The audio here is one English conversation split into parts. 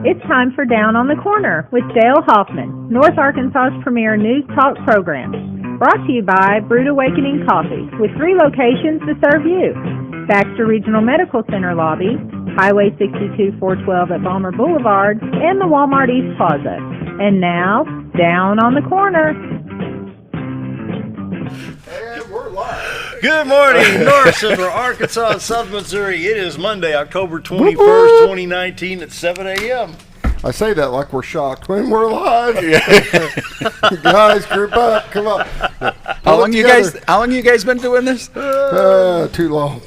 It's time for Down on the Corner with Dale Hoffman, North Arkansas's premier news talk program. Brought to you by Brood Awakening Coffee, with 3 locations to serve you. Baxter Regional Medical Center lobby, Highway 62 412 at Balmer Boulevard, and the Walmart East Plaza. And now, Down on the Corner. And we're live. Good morning, North Central Arkansas and South Missouri. It is Monday, October 21st, 2019 at 7 a.m. I say that like we're shocked when we're live. Guys, group up. Come on. How long you guys been doing this? Too long.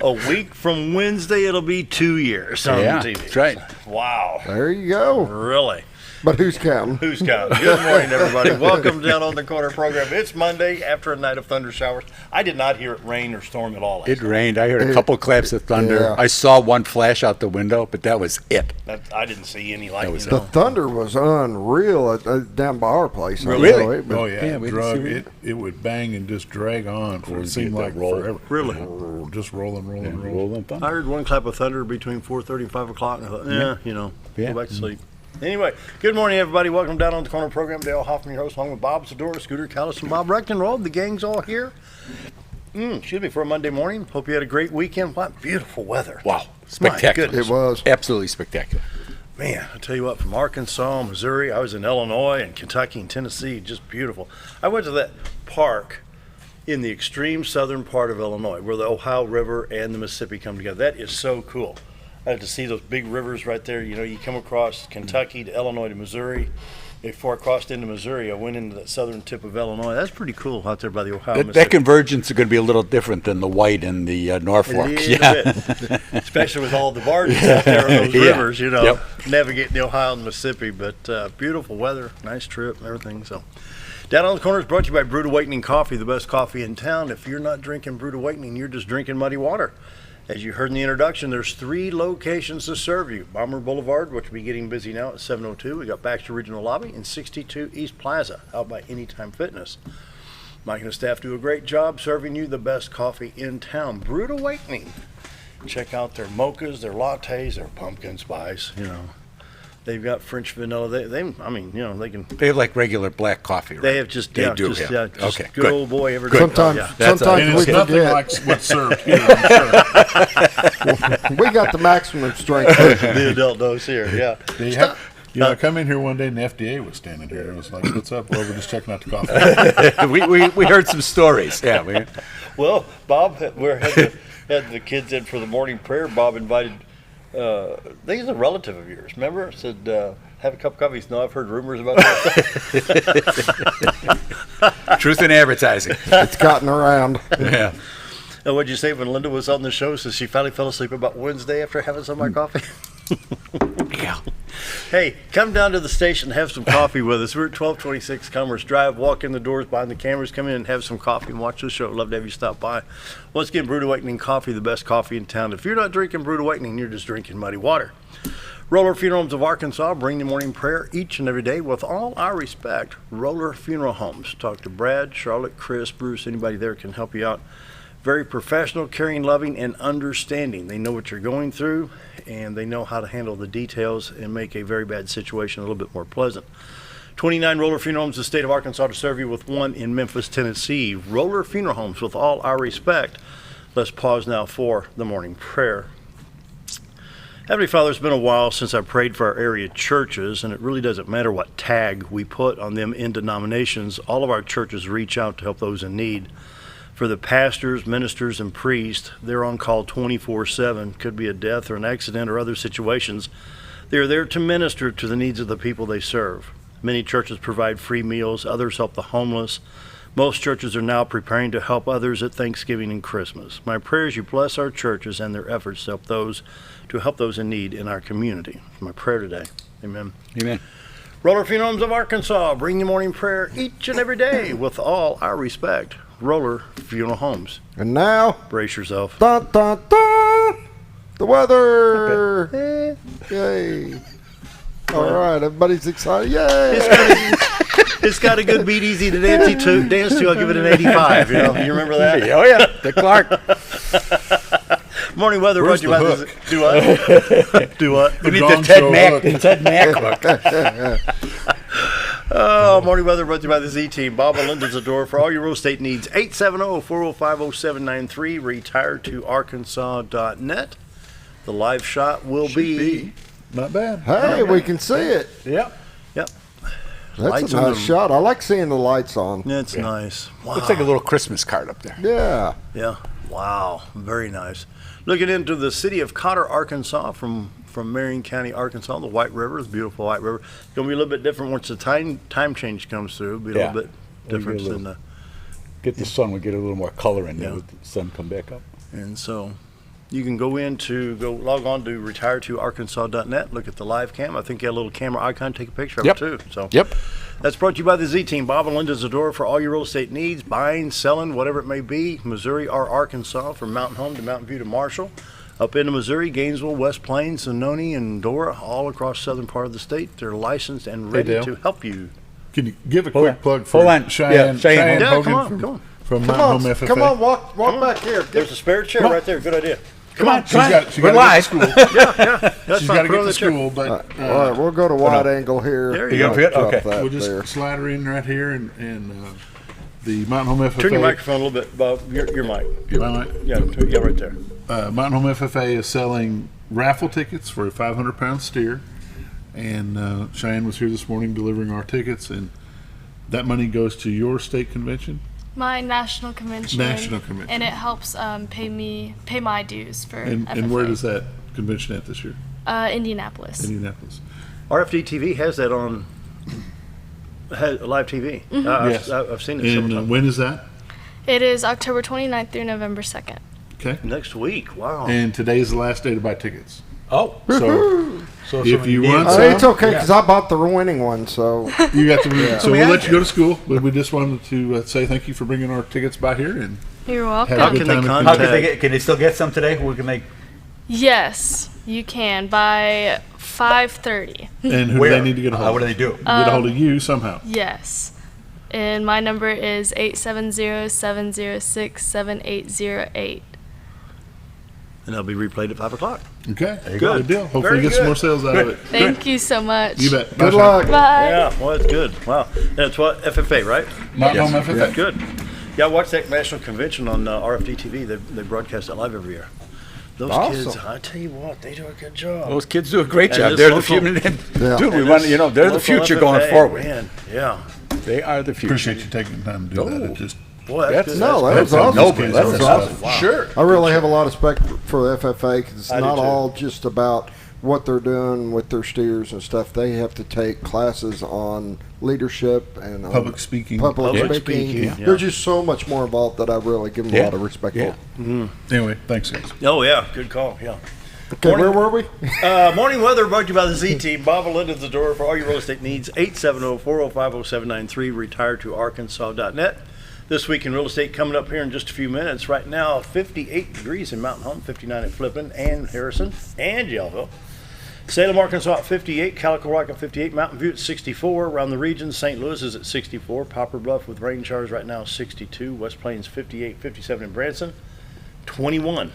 A week from Wednesday, it'll be 2 years on TV. That's right. Wow. There you go. Really? But who's counting? Who's counting? Good morning, everybody. Welcome Down on the Corner program. It's Monday after a night of thunder showers. I did not hear it rain or storm at all. It rained. I heard a couple claps of thunder. Yeah. I saw one flash out the window, but that was it. I didn't see any lightning. The thunder was unreal down by our place. Really? Oh, yeah. we didn't see It would bang and just drag on for it seemed like forever. Really? Just rolling. I heard one clap of thunder between 4:30 and 5 o'clock, and I thought, go back to sleep. Anyway, good morning, everybody. Welcome Down on the Corner program. Dale Hoffman, your host, along with Bob Zdora, Scooter Callis, and Bob Rechtenrold. The gang's all here. Excuse me, for a Monday morning. Hope you had a great weekend. What beautiful weather. Wow. Spectacular. It was. Absolutely spectacular. Man, I tell you what, from Arkansas, Missouri, I was in Illinois and Kentucky and Tennessee, just beautiful. I went to that park in the extreme southern part of Illinois where the Ohio River and the Mississippi come together. That is so cool. I had to see those big rivers right there. You know, you come across Kentucky to Illinois to Missouri. Before I crossed into Missouri, I went into the southern tip of Illinois. That's pretty cool out there by the Ohio Mississippi. That convergence is going to be a little different than the White and the Norfolk. It is a bit. Especially with all the barges out there on those rivers, navigating the Ohio and Mississippi. But beautiful weather, nice trip, and everything. So, Down on the Corner is brought to you by Brood Awakening Coffee, the best coffee in town. If you're not drinking Brood Awakening, you're just drinking muddy water. As you heard in the introduction, there's 3 locations to serve you. Balmer Boulevard, which will be getting busy now at 7:02. We got Baxter Regional Lobby and 62 East Plaza, out by Anytime Fitness. Mike and the staff do a great job serving you the best coffee in town. Brood Awakening. Check out their mochas, their lattes, their pumpkin spice. They've got French vanilla. They can. They have like regular black coffie, right? They have just do. Okay, good good. old boy every Sometimes And we it's nothing forget. like what's served here. I'm sure. We got the maximum strength. the adult dose here. Yeah. I come in here one day and the FDA was standing here. It was like, what's up? Well, we're just checking out the coffee. we heard some stories. Yeah. Well, Bob, we had the kids in for the morning prayer. Bob invited. I think he's a relative of yours. Remember? Said, have a cup of coffee. He said, no, I've heard rumors about that. Truth in advertising. It's gotten around. Yeah. And what'd you say when Linda was on the show? So she finally fell asleep about Wednesday after having some of my coffee? Yeah. Hey, come down to the station and have some coffee with us. We're at 1226 Commerce Drive. Walk in the doors behind the cameras. Come in and have some coffee and watch the show. Love to have you stop by. Once again, Brood Awakening Coffee, the best coffee in town. If you're not drinking Brood Awakening, you're just drinking muddy water. Roller Funeral Homes of Arkansas bring the morning prayer each and every day with all our respect. Roller Funeral Homes. Talk to Brad, Charlotte, Chris, Bruce. Anybody there can help you out. Very professional, caring, loving, and understanding. They know what you're going through, and they know how to handle the details and make a very bad situation a little bit more pleasant. 29 Roller Funeral Homes, the state of Arkansas, to serve you with one in Memphis, Tennessee. Roller Funeral Homes, with all our respect. Let's pause now for the morning prayer. Heavenly Father, it's been a while since I prayed for our area churches, and it really doesn't matter what tag we put on them in denominations. All of our churches reach out to help those in need. For the pastors, ministers, and priests, they're on call 24/7. Could be a death or an accident or other situations. They're there to minister to the needs of the people they serve. Many churches provide free meals. Others help the homeless. Most churches are now preparing to help others at Thanksgiving and Christmas. My prayer is you bless our churches and their efforts to help those in need in our community. My prayer today. Amen. Amen. Roller Funeral Homes of Arkansas, bring the morning prayer each and every day with all our respect. Roller Funeral Homes. And now, brace yourself. Dun, dun, dun, the weather. Yay. All right, everybody's excited. Yay. It's got a good beat easy to dance to. I'll give it an 85. You remember that? Oh, yeah. The Clark. Morning weather brought Where's to you by the this. hook? Do what? Do what? We need Dawn the Ted Show Mac, hook. the Ted Mac hook. Oh, morning weather brought to you by the Z-Team. Bob and Linda Zdora for all your real estate needs. 870-405-0793. RetireToArkansas.net. The live shot will be. Not bad. Hey, we can see it. Yep. Yep. That's Lights a on nice the- shot. I like seeing the lights on. That's nice. Wow. Looks like a little Christmas card up there. Yeah. Yeah. Wow. Very nice. Looking into the city of Cotter, Arkansas, from Marion County, Arkansas, the White River, the beautiful White River. It's going to be a little bit different once the time change comes through. It'll be a Yeah. little bit different We'll get a than the. Get the sun, we get a little more color in there Yeah. with the sun come back up. And so you can log on to RetireToArkansas.net, look at the live cam. I think you got a little camera icon, take a picture of Yep. it too. So Yep. that's brought to you by the Z-Team. Bob and Linda Zdora for all your real estate needs, buying, selling, whatever it may be. Missouri or Arkansas, from Mountain Home to Mountain View to Marshall. Up into Missouri, Gainesville, West Plains, Sonoma, and Dora, all across southern part of the state. They're licensed and ready Dale. to help you. Can you give a Hold quick on. plug for Hold on. Cheyenne, Yeah, Cheyenne. Yeah, Hogan come on, from, come on. from Come Mountain Home on, FFA? come on, walk back here. There's a spare chair right there. Good idea. Come on, She's got to We're get live. to school. That's She's fine. got to Put get on to the chair. school, but All right, we'll go to wide angle here. There you go. Drop Okay. that we'll just there. slide her in right here, and the Mountain Home FFA. Turn your microphone a little bit, Bob. Your mic. My mic? Yeah, right there. Mountain Home FFA is selling raffle tickets for a 500-pound steer, and Cheyenne was here this morning delivering our tickets, and that money goes to your state convention. My national convention. National convention. And it helps pay my dues for And FFA. where does that convention at this year? Indianapolis. Indianapolis. RFD TV has that on live TV. Yes. I've seen it several And times. when is that? It is October 29th through November 2nd. Okay. Next week. Wow. And today is the last day to buy tickets. Oh. So if you want It's some, okay because I bought the winning one, so you got to. So we'll Yeah. let you go to school. But we just wanted to say thank you for bringing our tickets by here, and You're welcome. have How a can good they time. contact- How can they get? Can they still get some today? We can make. Yes, you can by 5:30. And who Where? do they need to get a hold of? What do they do? Get a hold of you somehow. Yes. And my number is 870-706-7808. And that'll be replayed at 5 o'clock. Okay. you go. Good deal. Hopefully Very get some good. more sales out of it. Thank you so much. You bet. Bye, good Sean. luck. Bye. Yeah, well, that's good. Wow. And it's what? FFA, right? Mountain Home FFA. Good. Yeah, I watched that national convention on RFD TV. They broadcast it live every year. Those kids, Awesome. I tell you what, they do a good job. Those kids do a great And job. this They're the local- future. Yeah. Dude, we And want. this You know, they're the local future going FFA, forward. Man, yeah. They are the future. Appreciate you taking the time to do that. It just Boy, that's good. No, That's that was good. awesome. Noble. That's awesome. Wow. Sure. I really have a lot of respect for the FFA because it's I do not too. all just about what they're doing with their steers and stuff. They have to take classes on leadership and on public speaking. public Public speaking. speaking, yeah. There's just so much more involved that I really give them a Yeah. lot of respect Yeah. for. Anyway, thanks, guys. Oh, yeah. Good call. Yeah. Okay, where were we? Morning weather brought to you by the Z-Team. Bob and Linda Zdora for all your real estate needs. 870-405-0793. RetireToArkansas.net. This week in real estate coming up here in just a few minutes. Right now, 58 degrees in Mountain Home, 59 at Flippin and Harrison and Yellville. Salem, Arkansas at 58, Calico Rock at 58, Mountain View at 64. Around the region, St. Louis is at 64. Poplar Bluff with rain showers right now 62. West Plains 58, 57 in Branson, 21.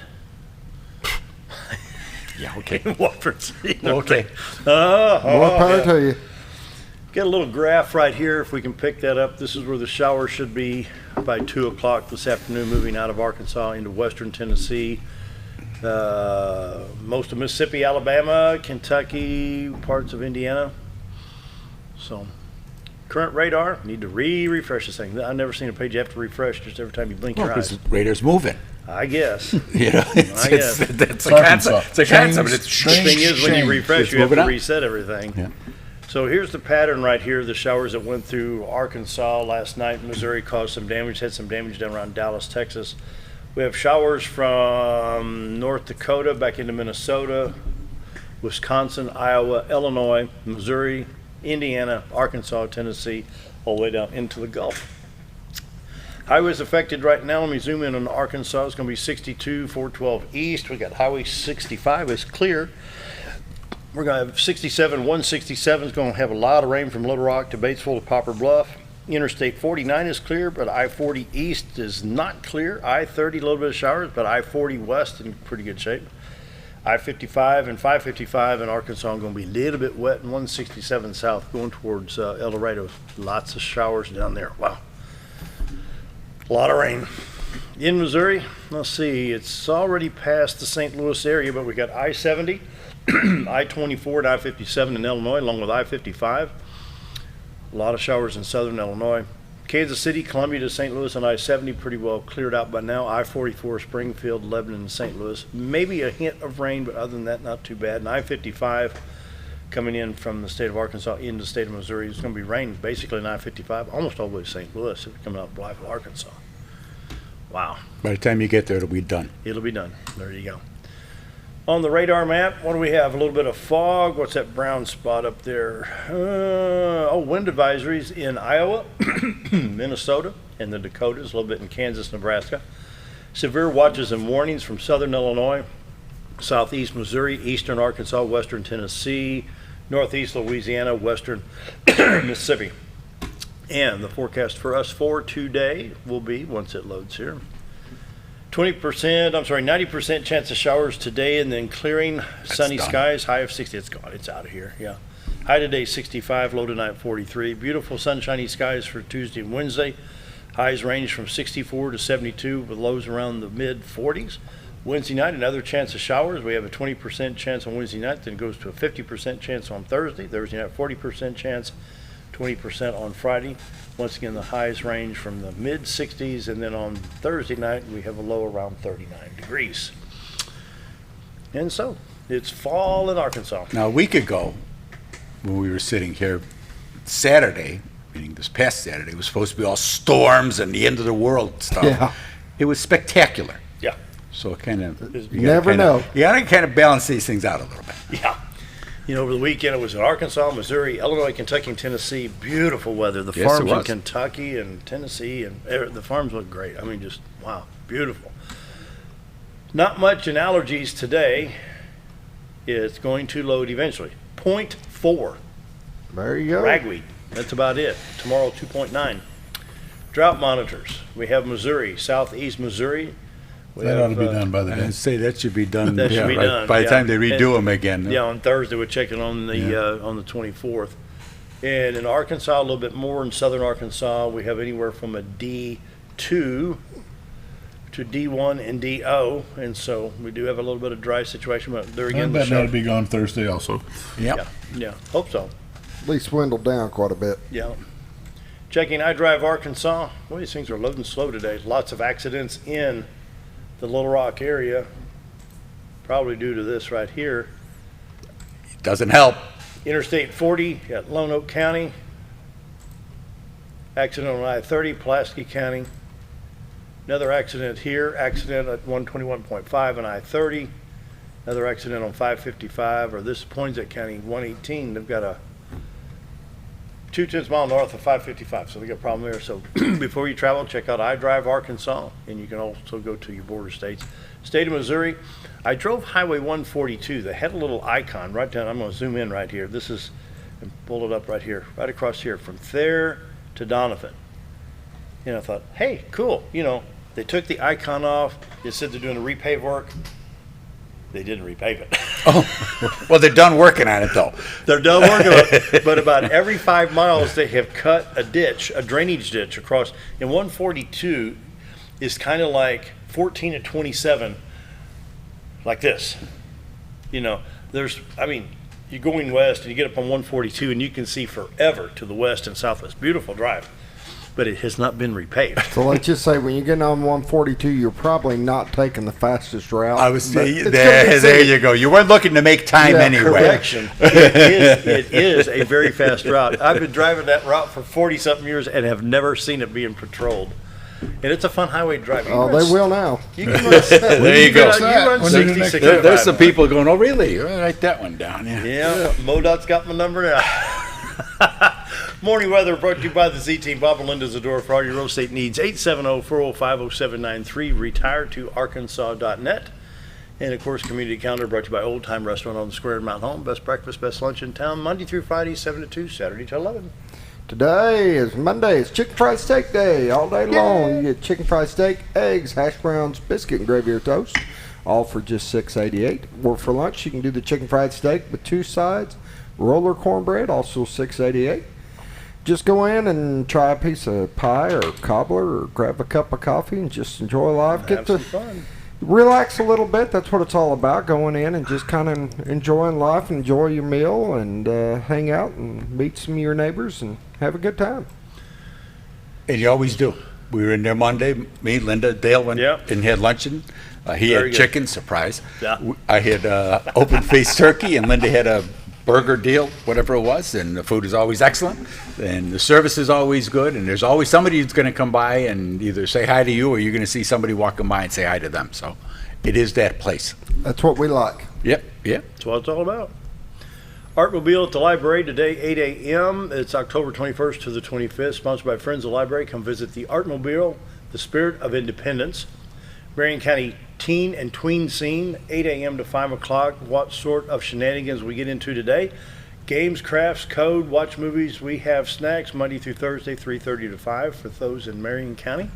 Yeah. Okay. in Wofford City. Okay. More power to you. Got a little graph right here, if we can pick that up. This is where the shower should be by 2 o'clock this afternoon, moving out of Arkansas into western Tennessee. Most of Mississippi, Alabama, Kentucky, parts of Indiana. So, current radar, need to refresh this thing. I've never seen a page you have to refresh just every time you blink Well, your eyes. because Raiders moving. I guess. You know, I guess. it's a Arkansas. concept. It's a concept. It's The thing is, when you refresh, It's you have to moving up. reset everything. Yeah. So here's the pattern right here. The showers that went through Arkansas last night. Missouri caused some damage, had some damage down around Dallas, Texas. We have showers from North Dakota back into Minnesota, Wisconsin, Iowa, Illinois, Missouri, Indiana, Arkansas, Tennessee, all the way down into the Gulf. Highways affected right now. Let me zoom in on Arkansas. It's going to be 62, 412 east. We got Highway 65 is clear. We're going to have 67, 167 is going to have a lot of rain from Little Rock to Batesville to Poplar Bluff. Interstate 49 is clear, but I-40 East is not clear. I-30, a little bit of showers, but I-40 West in pretty good shape. I-55 and 555 in Arkansas are going to be a little bit wet, and 167 South going towards El Dorado. Lots of showers down there. Wow. A lot of rain. In Missouri, let's see, it's already past the St. Louis area, but we got I-70, I-24, and I-57 in Illinois, along with I-55. A lot of showers in southern Illinois. Kansas City, Columbia to St. Louis on I-70 pretty well cleared out by now. I-44, Springfield, Lebanon, and St. Louis. Maybe a hint of rain, but other than that, not too bad. And I-55 coming in from the state of Arkansas into the state of Missouri. It's going to be rain basically in I-55, almost all the way to St. Louis, coming out of Blytheville, Arkansas. Wow. By the time you get there, it'll be done. It'll be done. There you go. On the radar map, what do we have? A little bit of fog. What's that brown spot up there? Wind advisories in Iowa, Minnesota, and the Dakotas, a little bit in Kansas, Nebraska. Severe watches and warnings from southern Illinois, southeast Missouri, eastern Arkansas, western Tennessee, northeast Louisiana, western Mississippi. And the forecast for us for today will be, once it loads here, 90% chance of showers today, and then clearing, sunny done. skies, high of 60. It's gone. It's out of here. Yeah. High today 65, low tonight 43. Beautiful sunshiny skies for Tuesday and Wednesday. Highs range from 64 to 72 with lows around the mid 40s. Wednesday night, another chance of showers. We have a 20% chance on Wednesday night, then goes to a 50% chance on Thursday. Thursday night, 40% chance, 20% on Friday. Once again, the highs range from the mid 60s, and then on Thursday night, we have a low around 39 degrees. And so, it's fall in Arkansas. Now, a week ago, when we were sitting here, Saturday, meaning this past Saturday, was supposed to be all storms and the end of the world stuff. Yeah. It was spectacular. Yeah. So it kind of... You never know. You got to kind of balance these things out a little bit. Yeah. You know, over the weekend, it was in Arkansas, Missouri, Illinois, Kentucky, and Tennessee. Beautiful weather. The Yes, it farms in was. Kentucky and Tennessee, and the farms look great. I mean, just, wow, beautiful. Not much in allergies today. It's going to load eventually. 0.4. There you go. Ragweed. That's about it. Tomorrow, 2.9. Drought monitors. We have Missouri, southeast Missouri. We That ought to have, be done by the I'd day. say that should be done, That should be right, done, by the yeah. time they redo And- them again. Yeah, on Thursday, we're checking on the 24th. And in Arkansas, a little bit more in southern Arkansas, we have anywhere from a D2 to D1 and DO. And so we do have a little bit of dry situation, but there I again, bet that'll be gone Thursday also. Yep. yeah, hope so. At least dwindled down quite a bit. Yeah. Checking iDrive Arkansas. Well, these things are loading slow today. Lots of accidents in the Little Rock area, probably due to this right here. Doesn't help. Interstate 40 at Lone Oak County. Accident on I-30, Pulaski County. Another accident here, accident at 121.5 on I-30. Another accident on 555, or this is Poinsett County, 118. They've got a 2/10 mile north of 555, so they got a problem there. So before you travel, check out iDrive Arkansas, and you can also go to your border states. State of Missouri, I drove Highway 142. They had a little icon right down. I'm going to zoom in right here. This is, and pull it up right here, right across here, from there to Donovan. And I thought, hey, cool. You know, they took the icon off. It said they're doing the repave work. They didn't repave it. Oh, well, they're done working on it, though. They're done working on it, but about every 5 miles they have cut a ditch, a drainage ditch across. And 142 is kind of like 14 to 27, like this. You know, you're going west and you get up on 142 and you can see forever to the west and southwest. Beautiful drive, but it has not been repaved. So let's just say when you get on 142, you're probably not taking the fastest route. I was but saying, it's gonna be there safe. you go. You weren't looking to make time Yeah, anyway. Correction. It is a very fast route. I've been driving that route for 40-something years and have never seen it being patrolled. And it's a fun highway to drive. You Oh, can run they will now. You can run, There you go. You run When did it 60, next- 65. There's some people going, oh, really? Write that one down. Yeah. Yeah, MoDOT's got my number now. Morning weather brought to you by the Z-Team. Bob and Linda Zdora for all your real estate needs. 870-405-0793. Retire to Arkansas.net. And of course, community calendar brought to you by Old Time Restaurant on the Square in Mount Home. Best breakfast, best lunch in town. Monday through Friday, 7 to 2, Saturday to 11. Today is Monday. It's chicken fried steak day all day long. You get chicken fried steak, eggs, hash browns, biscuit, and gravy or toast, all for just $6.88. Or for lunch, you can do the chicken fried steak with 2 sides, roller cornbread, also $6.88. Just go in and try a piece of pie or cobbler or grab a cup of coffee and just enjoy life. Have some fun. Relax a little bit. That's what it's all about. Going in and just kind of enjoying life, enjoy your meal, and hang out and meet some of your neighbors and have a good time. And you always do. We were in there Monday. Me, Linda, Dale went Yep. and had luncheon. He Very had good. chicken, surprise. Yeah. I had open-faced turkey, and Linda had a burger deal, whatever it was. And the food is always excellent, and the service is always good. And there's always somebody who's going to come by and either say hi to you, or you're going to see somebody walking by and say hi to them. So it is that place. That's what we like. Yep. That's what it's all about. Artmobile at the library today, 8 a.m. It's October 21st to the 25th, sponsored by Friends of the Library. Come visit the Artmobile, the spirit of independence. Marion County teen and tween scene, 8 a.m. to 5 o'clock. What sort of shenanigans we get into today? Games, crafts, code, watch movies. We have snacks Monday through Thursday, 3:30 to 5 for those in Marion County.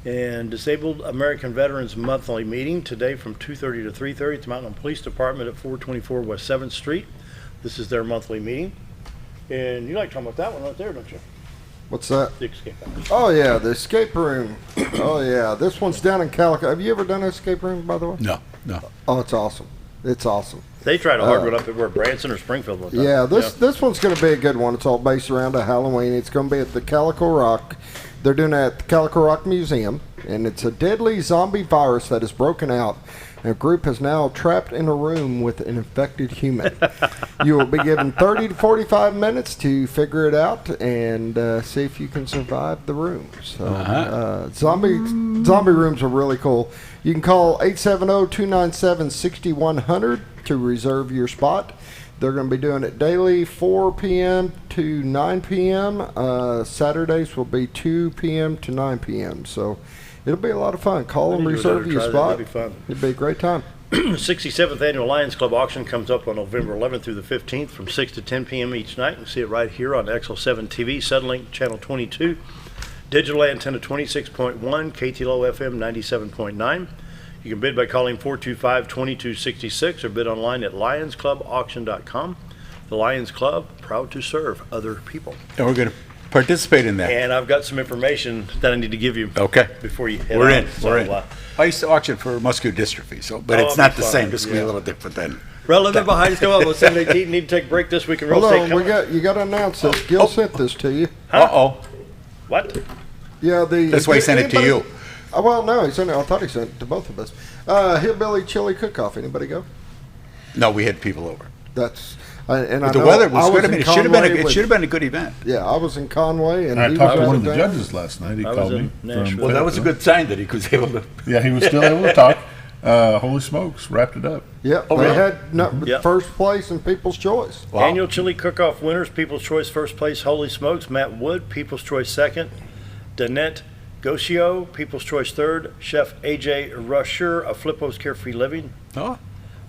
And Disabled American Veterans Monthly Meeting today from 2:30 to 3:30 at the Mountain Police Department at 424 West 7th Street. This is their monthly meeting. And you like talking about that one right there, don't you? What's that? The escape house. Oh, yeah, the escape room. Oh, yeah. This one's down in Calico. Have you ever done an escape room, by the way? No. Oh, it's awesome. It's awesome. They tried a hard one up at where Branson or Springfield one time. Yeah, this one's going to be a good one. It's all based around a Halloween. It's going to be at the Calico Rock. They're doing it at the Calico Rock Museum, and it's a deadly zombie virus that has broken out. And a group is now trapped in a room with an infected human. You will be given 30 to 45 minutes to figure it out and see if you can survive the room. So, zombie rooms are really cool. You can call 870-297-6100 to reserve your spot. They're going to be doing it daily, 4 p.m. to 9 p.m. Saturdays will be 2 p.m. to 9 p.m. So it'll be a lot of fun. Call them, reserve your spot. That'd be fun. It'll be a great time. 67th Annual Lions Club Auction comes up on November 11th through the 15th from 6 to 10 p.m. each night. You can see it right here on XL7 TV, Suddenlink Channel 22, Digital Antenna 26.1, KTLO FM 97.9. You can bid by calling 425-2266 or bid online at lionsclubauction.com. The Lions Club, proud to serve other people. And we're going to participate in that. And I've got some information that I need to give you Okay. before you head We're out. in. So, We're in. I used to auction for muscular dystrophy, but it's it'll not be the fun. same. This will be Yeah. a little different then. Relevant behind us, come up with 718. Need to take a break this week in real Hold estate. on, you got to announce this. Gil sent this to you. Uh-oh. What? Yeah, That's why he sent it to you. Well, no, he sent it. I thought he sent it to both of us. Hillbilly Chili Cook-Off. Anybody go? No, we had people over. That's and I But the know weather was good. I in mean, it should have been Conway it with- should have been a good event. Yeah, I was in Conway, and I he talked was to one out of the there. judges last night. He I was called in me. Nashville. Well, that was a good sign that he was able to. Yeah, he was still able to talk. Holy smokes, wrapped it up. Yep, Oh, they really? had Yep. first place in People's Choice. Wow. Annual Chili Cook-Off winners, People's Choice first place, Holy Smokes, Matt Wood, People's Choice second, Danette Gocio, People's Choice third, Chef AJ Rusher of Flippo's Carefree Living. Oh,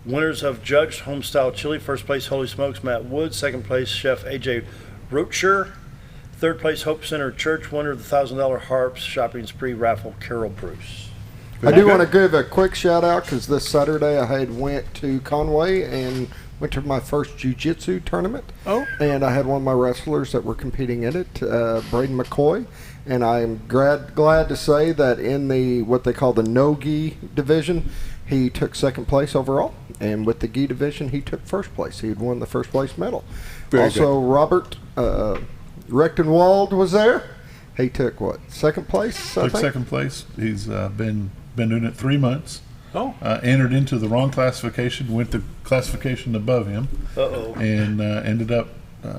Winners of Judged Homestyle Chili, first place Holy Smokes, Matt Wood, second place Chef AJ Rocher, third place Hope Center Church, winner of the $1,000 Harps Shopping Spree Raffle, Carol Bruce. I do want to give a quick shout out because this Saturday I had went to Conway and went to my first jiu-jitsu tournament. Oh. And I had one of my wrestlers that were competing in it, Braden McCoy. And I'm glad to say that in the what they call the no-gi division, he took second place overall. And with the gi division, he took first place. He had won the first place medal. Very also, Robert Rechtenwald was there. He took what? Second place, I Took think? second place. He's been doing it 3 months. Oh. Entered into the wrong classification, went to classification above him, Uh-oh. and ended up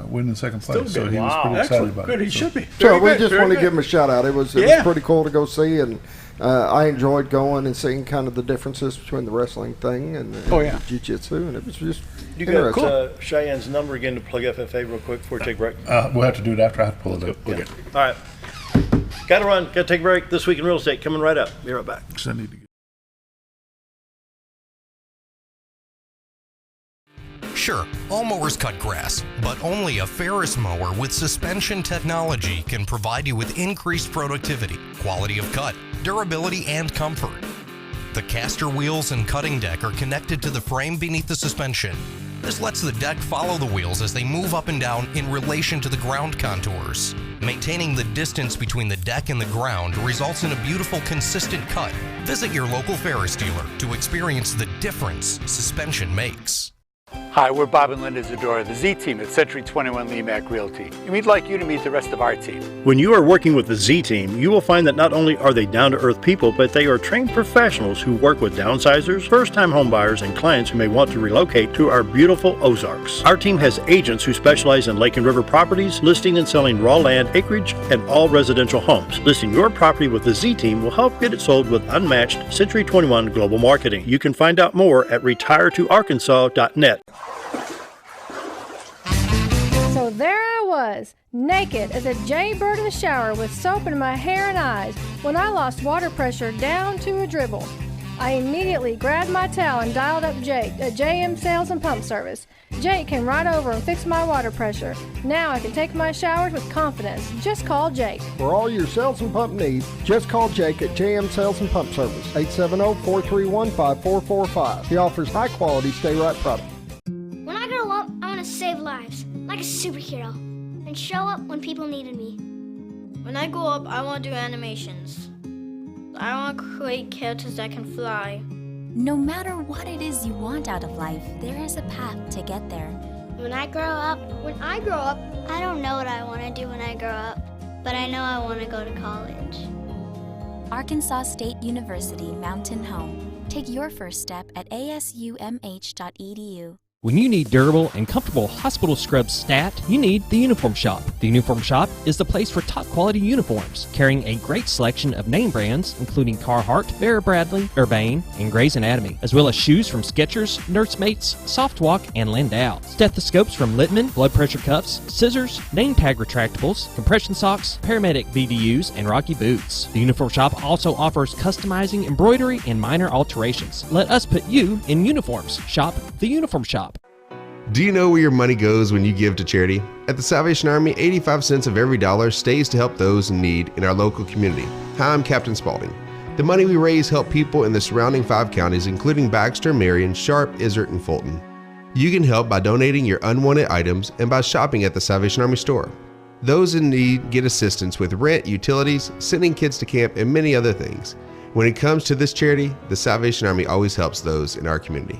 winning second place. So good. he was Wow. pretty excited excellent. about Good. it. He should be. So Very we good, just very want to good. give him a shout out. It was Yeah. pretty cool to go see, and I enjoyed going and seeing kind of the differences between the wrestling thing and the Oh, yeah. jiu-jitsu, and it was just You got interesting. Cheyenne's number again to plug FFA real quick before we take a break. We'll have to do it after I have to pull it up. Yeah. All right. Got to run. Got to take a break. This Week in Real Estate coming right up. Be right back. 'Cause I need to get Sure, all mowers cut grass, but only a Ferris mower with suspension technology can provide you with increased productivity, quality of cut, durability, and comfort. The caster wheels and cutting deck are connected to the frame beneath the suspension. This lets the deck follow the wheels as they move up and down in relation to the ground contours. Maintaining the distance between the deck and the ground results in a beautiful, consistent cut. Visit your local Ferris dealer to experience the difference suspension makes. Hi, we're Bob and Linda Zdora, the Z team at Century 21 LeMac Realty, and we'd like you to meet the rest of our team. When you are working with the Z team, you will find that not only are they down-to-earth people, but they are trained professionals who work with downsizers, first-time homebuyers, and clients who may want to relocate to our beautiful Ozarks. Our team has agents who specialize in lake and river properties, listing and selling raw land, acreage, and all residential homes. Listing your property with the Z team will help get it sold with unmatched Century 21 global marketing. You can find out more at retiretoarkansas.net. So there I was, naked as a jaybird in the shower with soap in my hair and eyes when I lost water pressure down to a dribble. I immediately grabbed my towel and dialed up Jake at JM Sales and Pump Service. Jake came right over and fixed my water pressure. Now I can take my showers with confidence. Just call Jake. For all your sales and pump needs, just call Jake at JM Sales and Pump Service, 870-431-5445. He offers high-quality, stay-right product. When I grow up, I want to save lives, like a superhero, and show up when people needed me. When I grow up, I want to do animations. I want to create characters that can fly. No matter what it is you want out of life, there is a path to get there. When I grow up, I don't know what I want to do when I grow up, but I know I want to go to college. Arkansas State University Mountain Home. Take your first step at asumh.edu. When you need durable and comfortable hospital scrubs stat, you need the Uniform Shop. The Uniform Shop is the place for top quality uniforms, carrying a great selection of name brands, including Carhartt, Vera Bradley, Urbane, and Grey's Anatomy, as well as shoes from Skechers, Nursemates, Softwalk, and Landau, stethoscopes from Littman, blood pressure cuffs, scissors, name tag retractables, compression socks, paramedic BDUs, and Rocky boots. The Uniform Shop also offers customizing, embroidery, and minor alterations. Let us put you in uniforms. Shop the Uniform Shop. Do you know where your money goes when you give to charity? At the Salvation Army, 85 cents of every dollar stays to help those in need in our local community. Hi, I'm Captain Spaulding. The money we raise help people in the surrounding 5 counties, including Baxter, Marion, Sharp, Izzard, and Fulton. You can help by donating your unwanted items and by shopping at the Salvation Army store. Those in need get assistance with rent, utilities, sending kids to camp, and many other things. When it comes to this charity, the Salvation Army always helps those in our community.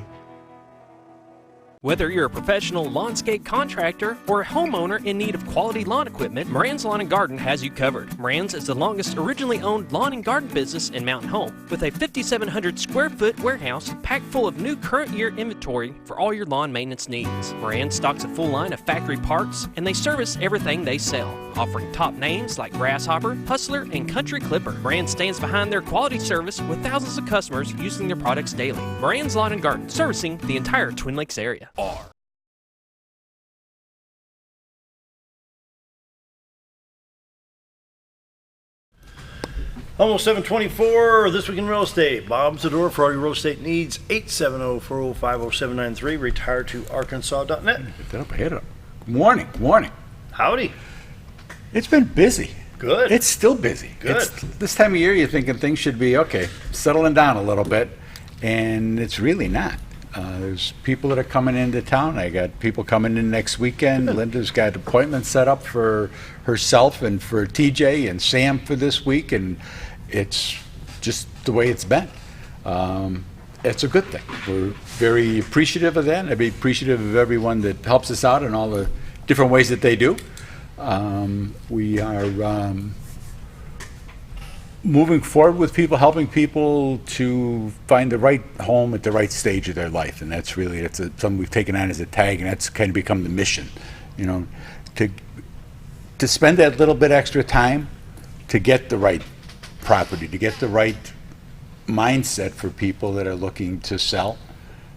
Whether you're a professional lawnscape contractor or a homeowner in need of quality lawn equipment, Moran's Lawn & Garden has you covered. Moran's is the longest originally owned lawn and garden business in Mountain Home, with a 5,700 square foot warehouse packed full of new current year inventory for all your lawn maintenance needs. Moran stocks a full line of factory parts, and they service everything they sell, offering top names like Grasshopper, Hustler, and Country Clipper. Moran stands behind their quality service with thousands of customers using their products daily. Moran's Lawn & Garden, servicing the entire Twin Lakes area. Almost 7:24. This week in real estate. Bob Zdora for all your real estate needs. 870-405-0793. Retiretoarkansas.net. Get that up ahead of. Morning. Howdy. It's been busy. Good. It's still busy. Good. This time of year, you're thinking things should be okay, settling down a little bit, and it's really not. There's people that are coming into town. I got people coming in next weekend. Linda's got appointments set up for herself and for TJ and Sam for this week, and it's just the way it's been. It's a good thing. We're very appreciative of that, and I'd be appreciative of everyone that helps us out in all the different ways that they do. We are moving forward with people, helping people to find the right home at the right stage of their life, and that's really something we've taken on as a tag, and that's kind of become the mission. To spend that little bit extra time to get the right property, to get the right mindset for people that are looking to sell,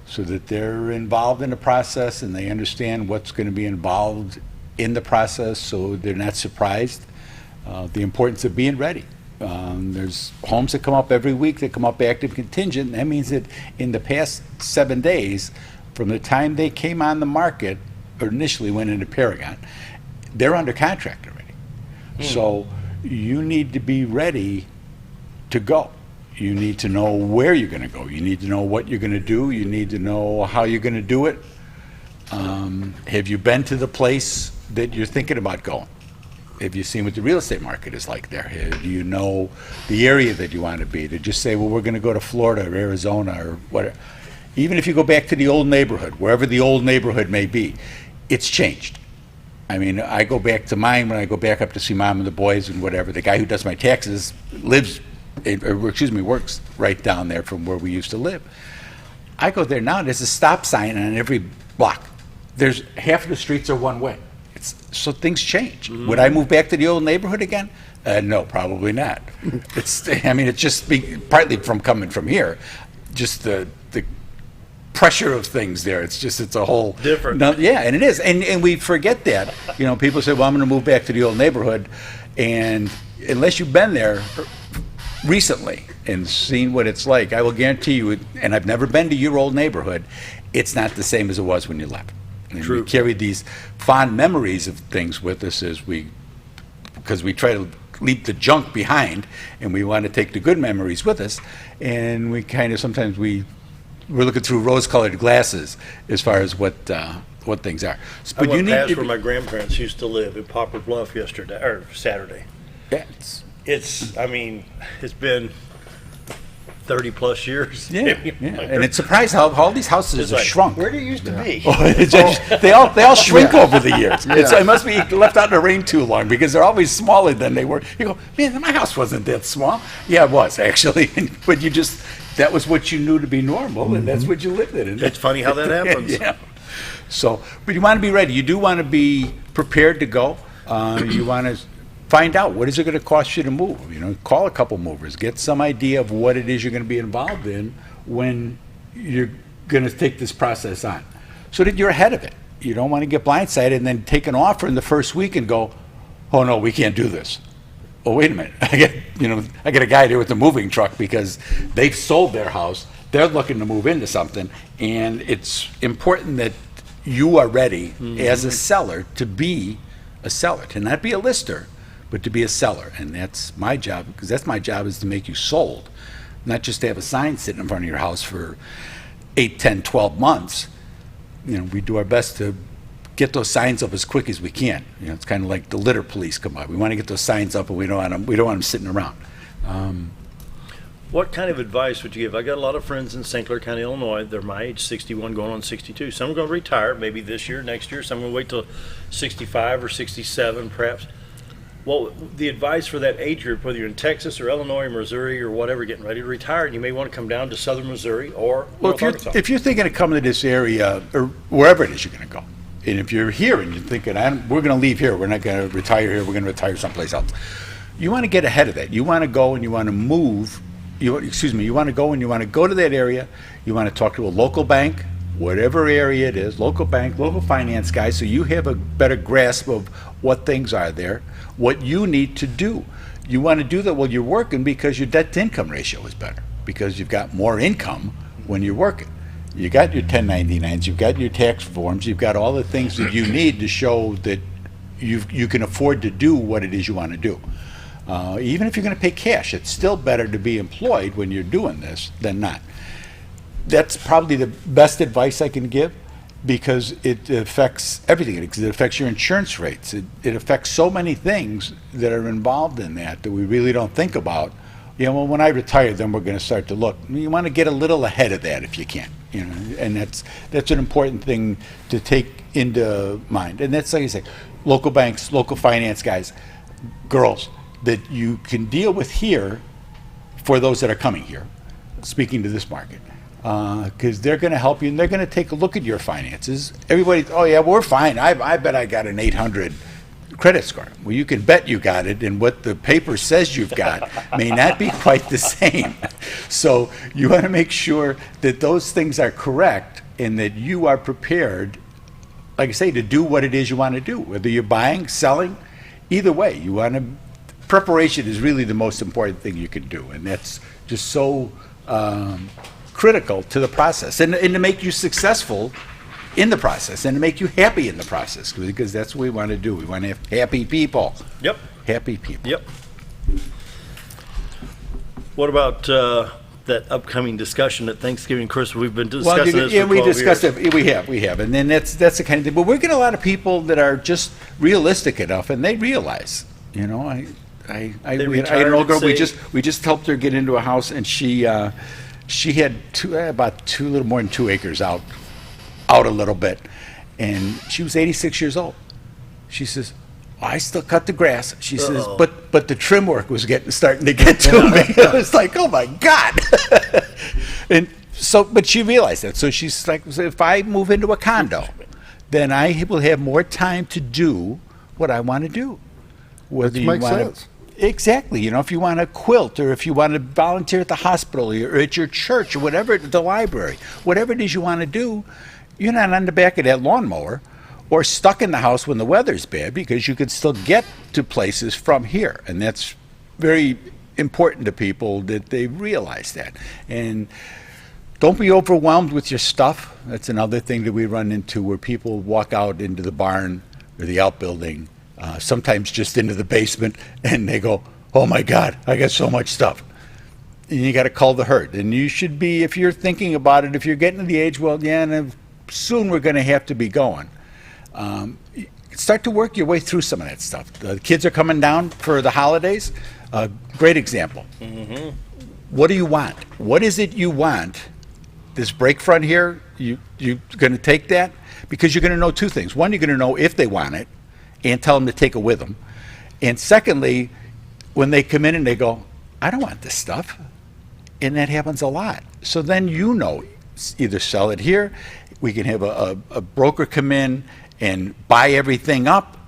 so that they're involved in the process and they understand what's going to be involved in the process, so they're not surprised. The importance of being ready. There's homes that come up every week that come up active contingent, and that means that in the past 7 days, from the time they came on the market, or initially went into Paragon, they're under contract already. So you need to be ready to go. You need to know where you're going to go. You need to know what you're going to do. You need to know how you're going to do it. Have you been to the place that you're thinking about going? Have you seen what the real estate market is like there? Do you know the area that you want to be? To just say, well, we're going to go to Florida or Arizona or whatever. Even if you go back to the old neighborhood, wherever the old neighborhood may be, it's changed. I mean, I go back to mine when I go back up to see mom and the boys and whatever. The guy who does my taxes works right down there from where we used to live. I go there now, there's a stop sign on every block. There's half of the streets are one way. So things change. Would I move back to the old neighborhood again? No, probably not. It's just partly from coming from here, just the pressure of things there. It's a whole different. No, yeah, and it is, and we forget that. People say, well, I'm going to move back to the old neighborhood, and unless you've been there recently and seen what it's like, I will guarantee you, and I've never been to your old neighborhood, it's not the same as it was when you left. And True. we carry these fond memories of things with us because we try to leave the junk behind, and we want to take the good memories with us, and we kind of sometimes we're looking through rose-colored glasses as far as what things are. I went past where my grandparents used to live in Poplar Bluff Saturday. Yeah, it's been 30 plus years. Yeah, and it's surprised how all these houses have shrunk. Where do you used to be? They all shrink over the years. It must be left out in the rain too long because they're always smaller than they were. You go, man, my house wasn't that small. Yeah, it was actually, but that was what you knew to be normal, and that's what you lived in. It's funny how that happens. Yeah. So, but you want to be ready. You do want to be prepared to go. You want to find out what is it going to cost you to move. Call a couple movers, get some idea of what it is you're going to be involved in when you're going to take this process on, so that you're ahead of it. You don't want to get blindsided and then take an offer in the first week and go, oh no, we can't do this. Oh, wait a minute, I get a guy there with the moving truck because they've sold their house, they're looking to move into something, and it's important that you are ready as a seller to be a seller, to not be a lister, but to be a seller. And that's my job, because that's my job, is to make you sold, not just to have a sign sitting in front of your house for 8, 10, 12 months. We do our best to get those signs up as quick as we can. It's kind of like the litter police come by. We want to get those signs up, and we don't want them sitting around. What kind of advice would you give? I got a lot of friends in St. Clair County, Illinois. They're my age, 61 going on 62. Some are going to retire maybe this year, next year. Some are going to wait till 65 or 67 perhaps. Well, the advice for that age group, whether you're in Texas or Illinois or Missouri or whatever, getting ready to retire, and you may want to come down to southern Missouri or North Arkansas. If you're thinking of coming to this area or wherever it is you're going to go, and if you're here and you're thinking, we're going to leave here, we're not going to retire here, we're going to retire someplace else, you want to get ahead of that. You want to go and you want to move. You want to go and you want to go to that area. You want to talk to a local bank, whatever area it is, local bank, local finance guy, so you have a better grasp of what things are there, what you need to do. You want to do that while you're working because your debt-to-income ratio is better, because you've got more income when you're working. You got your 1099s, you've got your tax forms, you've got all the things that you need to show that you can afford to do what it is you want to do. Even if you're going to pay cash, it's still better to be employed when you're doing this than not. That's probably the best advice I can give, because it affects everything. It affects your insurance rates. It affects so many things that are involved in that we really don't think about. When I retire, then we're going to start to look. You want to get a little ahead of that if you can. And that's an important thing to take into mind. And that's, like I say, local banks, local finance guys, girls, that you can deal with here for those that are coming here, speaking to this market. Because they're going to help you, and they're going to take a look at your finances. Everybody, oh yeah, we're fine. I bet I got an 800 credit score. Well, you can bet you got it, and what the paper says you've got may not be quite the same. So you want to make sure that those things are correct and that you are prepared, like I say, to do what it is you want to do. Whether you're buying, selling, either way, you want to. Preparation is really the most important thing you can do, and that's just so critical to the process, and to make you successful in the process and to make you happy in the process, because that's what we want to do. We want to have happy people. Yep. Happy people. Yep. What about that upcoming discussion at Thanksgiving, Christmas? We've been discussing this for 12 we discussed years. it. We have, and then that's the kind of thing. But we get a lot of people that are just realistic enough, and they realize, I had an old girl. We just helped her get into a house, and she had a little more than 2 acres out a little bit, and she was 86 years old. She says, I still cut the grass. She says, but the trim work was starting to get to me. I was like, oh my God. And so, but she realized that. So she's like, if I move into a condo, then I will have more time to do what I want to do. Which makes sense. Exactly. If you want to quilt, or if you want to volunteer at the hospital, or at your church, or whatever, the library, whatever it is you want to do, you're not on the back of that lawnmower or stuck in the house when the weather's bad, because you can still get to places from here. And that's very important to people, that they realize that. And don't be overwhelmed with your stuff. That's another thing that we run into, where people walk out into the barn or the outbuilding, sometimes just into the basement, and they go, oh my God, I got so much stuff. And you got to cull the herd. And you should be, if you're thinking about it, if you're getting to the age, and soon we're going to have to be going. Start to work your way through some of that stuff. The kids are coming down for the holidays. Great example. Mm-hmm. What do you want? What is it you want? This break front here, you're going to take that? Because you're going to know 2 things. One, you're going to know if they want it, and tell them to take it with them. And secondly, when they come in and they go, I don't want this stuff. And that happens a lot. So then either sell it here, we can have a broker come in and buy everything up,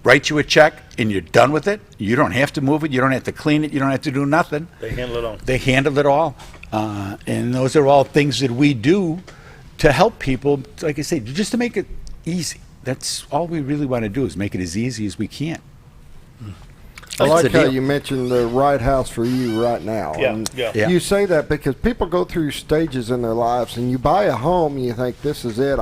write you a check, and you're done with it. You don't have to move it. You don't have to clean it. You don't have to do nothing. They handle it all. They handle it all. And those are all things that we do to help people, like I say, just to make it easy. That's all we really want to do, is make it as easy as we can. I like how you mentioned the right house for you right now. Yeah. You say that because people go through stages in their lives, and you buy a home and you think, this is it.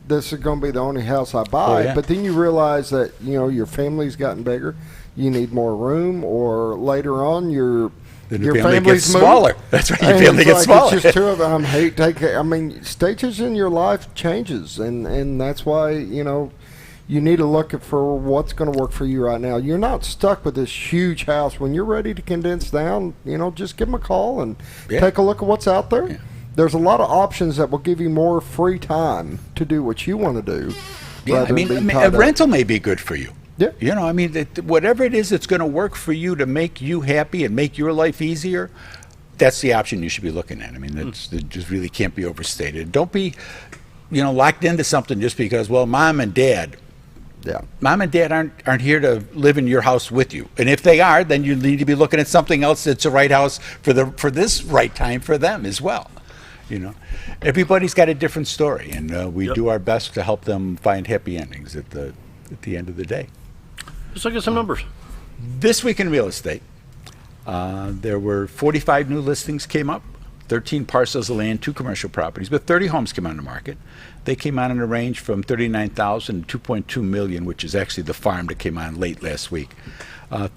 This is going to be the only house I buy. Oh, yeah. But then you realize that, your family's gotten bigger. You need more room, or later on your family gets smaller. That's right. Your family gets smaller. It's just 2 of them. Stages in your life changes, and that's why, you need to look for what's going to work for you right now. You're not stuck with this huge house. When you're ready to condense down, just give them a call and take a look at what's out there. Yeah. There's a lot of options that will give you more free time to do what you want to do. Yeah, a rental may be good for you. Yeah. Whatever it is that's going to work for you to make you happy and make your life easier, that's the option you should be looking at. That just really can't be overstated. Don't be, locked into something just because, mom and dad aren't here to live in your house with you. And if they are, then you need to be looking at something else that's the right house for this right time for them as well. Everybody's got a different story, and we do our best to help them find happy endings at the end of the day. Let's look at some numbers. This week in real estate, there were 45 new listings came up, 13 parcels of land, 2 commercial properties, but 30 homes came on the market. They came on in a range from $39,000 to $2.2 million, which is actually the farm that came on late last week.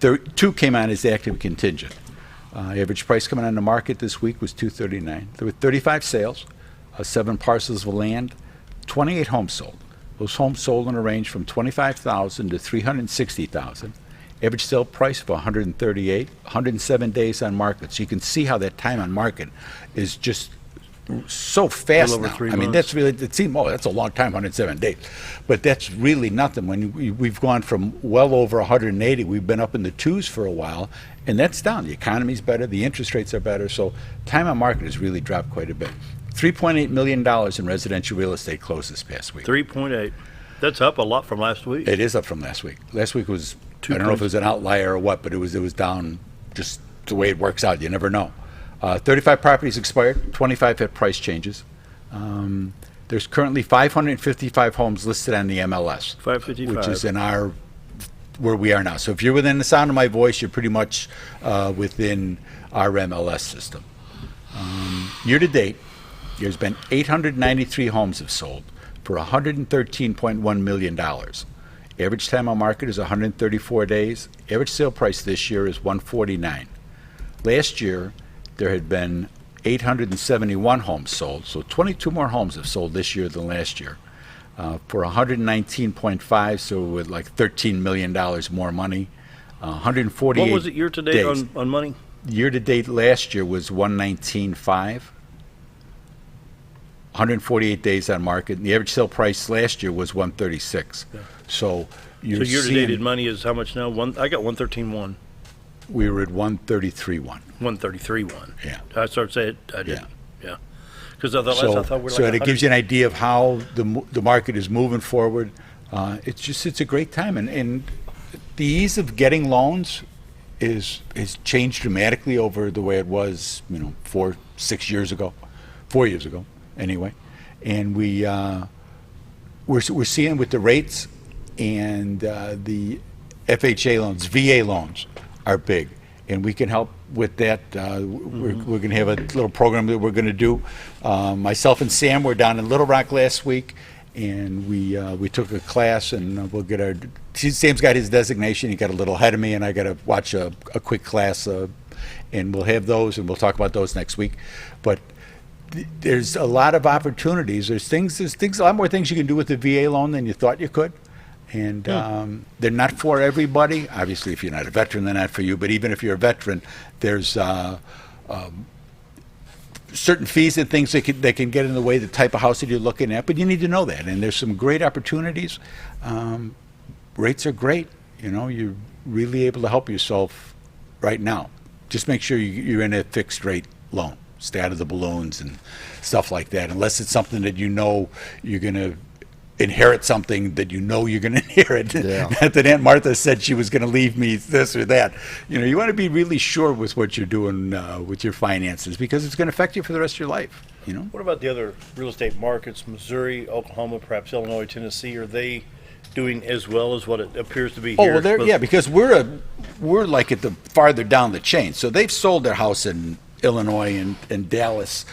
2 came on as active contingent. Average price coming on the market this week was $239,000. There were 35 sales, 7 parcels of land, 28 homes sold. Those homes sold in a range from $25,000 to $360,000. Average sale price of $138,000, 107 days on market. So you can see how that time on market is just so fast over now. 3 months. That's really, it seems, that's a long time, 107 days. But that's really nothing. When we've gone from well over 180, we've been up in the 2s for a while, and that's down. The economy's better, the interest rates are better, so time on market has really dropped quite a bit. $3.8 million in residential real estate closed this past week. 3.8. That's up a lot from last week. It is up from last week. Last week was, I don't know if it was an outlier or what, but it was down just the way it works out. You never know. 35 properties expired, 25 had price changes. There's currently 555 homes listed on the MLS. 555. Which is where we are now. So if you're within the sound of my voice, you're pretty much within our MLS system. Year to date, there's been 893 homes have sold. for $113.1 million. Average time on market is 134 days. Average sale price this year is $149. Last year, there had been 871 homes sold, so 22 more homes have sold this year than last year. For 119.5, so with like $13 million more money. 148 What was it year to date on money? Year to date last year was 119.5. 148 days on market. And the average sale price last year was 136. Yeah. So you're year to date money is how much now? I got 113.1. We were at 133.1. 133.1. Yeah. I started saying I did. Yeah. Because I thought we were so like it gives you an idea of how the market is moving forward. It's a great time, and the ease of getting loans has changed dramatically over the way it was 4 years ago anyway. And we're seeing with the rates and the FHA loans, VA loans are big, and we can help with that. We're going to have a little program that we're going to do. Myself and Sam were down in Little Rock last week, and we took a class, and we'll get our. Sam's got his designation. He got a little ahead of me, and I got to watch a quick class, and we'll have those, and we'll talk about those next week. But there's a lot of opportunities. There's a lot more things you can do with the VA loan than you thought you could. And they're not for everybody. Obviously, if you're not a veteran, they're not for you. But even if you're a veteran, there's certain fees and things that can get in the way of the type of house that you're looking at. But you need to know that. And there's some great opportunities. Rates are great. You're really able to help yourself right now. Just make sure you're in a fixed rate loan. Stay out of the balloons and stuff like that, unless it's something that you're going to inherit something that you're going to inherit. Yeah. That Aunt Martha said she was going to leave me this or that. You want to be really sure with what you're doing with your finances, because it's going to affect you for the rest of your life. What about the other real estate markets, Missouri, Oklahoma, perhaps Illinois, Tennessee? Are they doing as well as what it appears to be here? Oh, well, because we're like at the farther down the chain. So they've sold their house in Illinois and Dallas,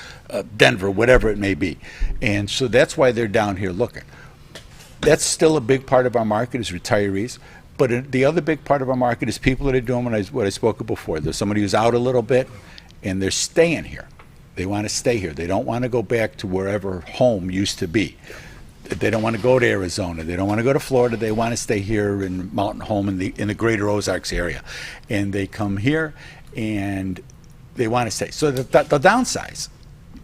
Denver, whatever it may be. And so that's why they're down here looking. That's still a big part of our market is retirees. But the other big part of our market is people that are doing what I spoke of before. There's somebody who's out a little bit, and they're staying here. They want to stay here. They don't want to go back to wherever home used to be. They don't want to go to Arizona. They don't want to go to Florida. They want to stay here in Mountain Home in the greater Ozarks area. And they come here, and they want to stay. So the downsize.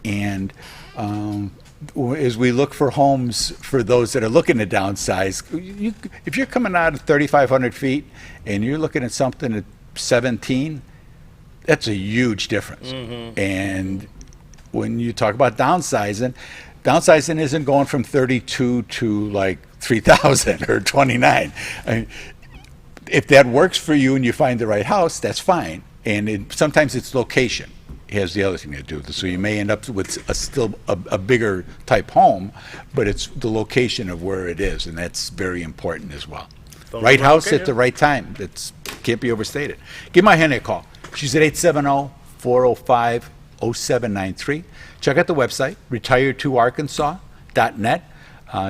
And as we look for homes for those that are looking to downsize, if you're coming out of 3,500 feet and you're looking at something at 17, that's a huge difference. And when you talk about downsizing isn't going from 32 to like 3,000 or 29. If that works for you and you find the right house, that's fine. And sometimes it's location has the other thing to do. So you may end up with still a bigger type home, but it's the location of where it is, and that's very important as well. Right house at the right time. That can't be overstated. Give my Henny a call. She's at 870-405-0793. Check out the website, retired2arkansas.net.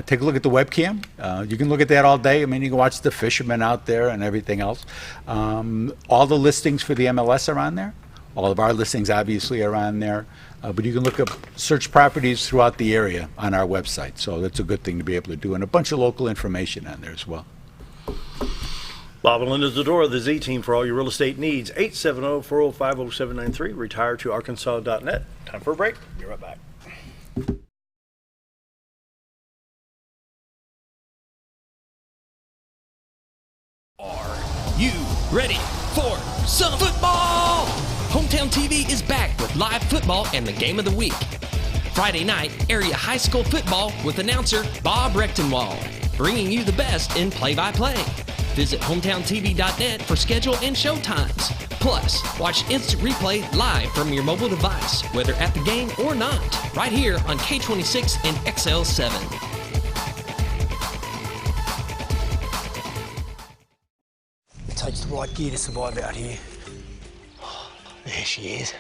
Take a look at the webcam. You can look at that all day. You can watch the fishermen out there and everything else. All the listings for the MLS are on there. All of our listings obviously are on there. But you can search properties throughout the area on our website. So that's a good thing to be able to do. And a bunch of local information on there as well. Bob and Linda Zdora, the Z Team for all your real estate needs. 870-405-0793, retired2arkansas.net. Time for a break. Be right back. Are you ready for some football? Hometown TV is back with live football and the game of the week. Friday night, area high school football with announcer Bob Rechtenwald, bringing you the best in play-by-play. Visit hometowntv.net for schedule and show times. Plus, watch instant replay live from your mobile device, whether at the game or not, right here on K26 and XL7. It takes the right gear to survive out here. There she is.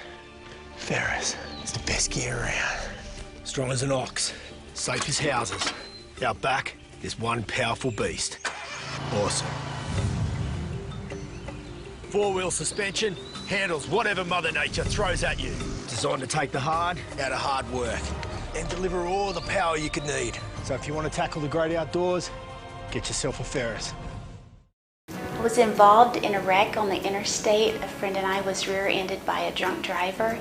Ferris. It's the best gear around. Strong as an ox. Safe as houses. Out back, there's one powerful beast. Awesome. Four-wheel suspension, handles whatever Mother Nature throws at you. Designed to take the hard out of hard work and deliver all the power you could need. So if you want to tackle the great outdoors, get yourself a Ferris. I was involved in a wreck on the interstate. A friend and I was rear-ended by a drunk driver,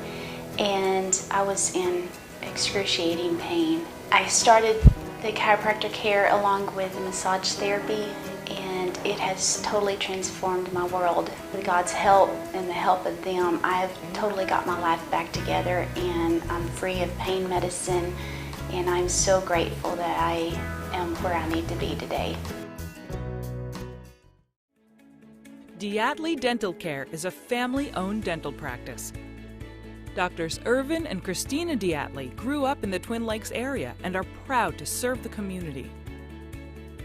and I was in excruciating pain. I started the chiropractor care along with massage therapy, and it has totally transformed my world. With God's help and the help of them, I have totally got my life back together, and I'm free of pain medicine, and I'm so grateful that I am where I need to be today. Diatley Dental Care is a family-owned dental practice. Doctors Irvin and Christina Diatley grew up in the Twin Lakes area and are proud to serve the community.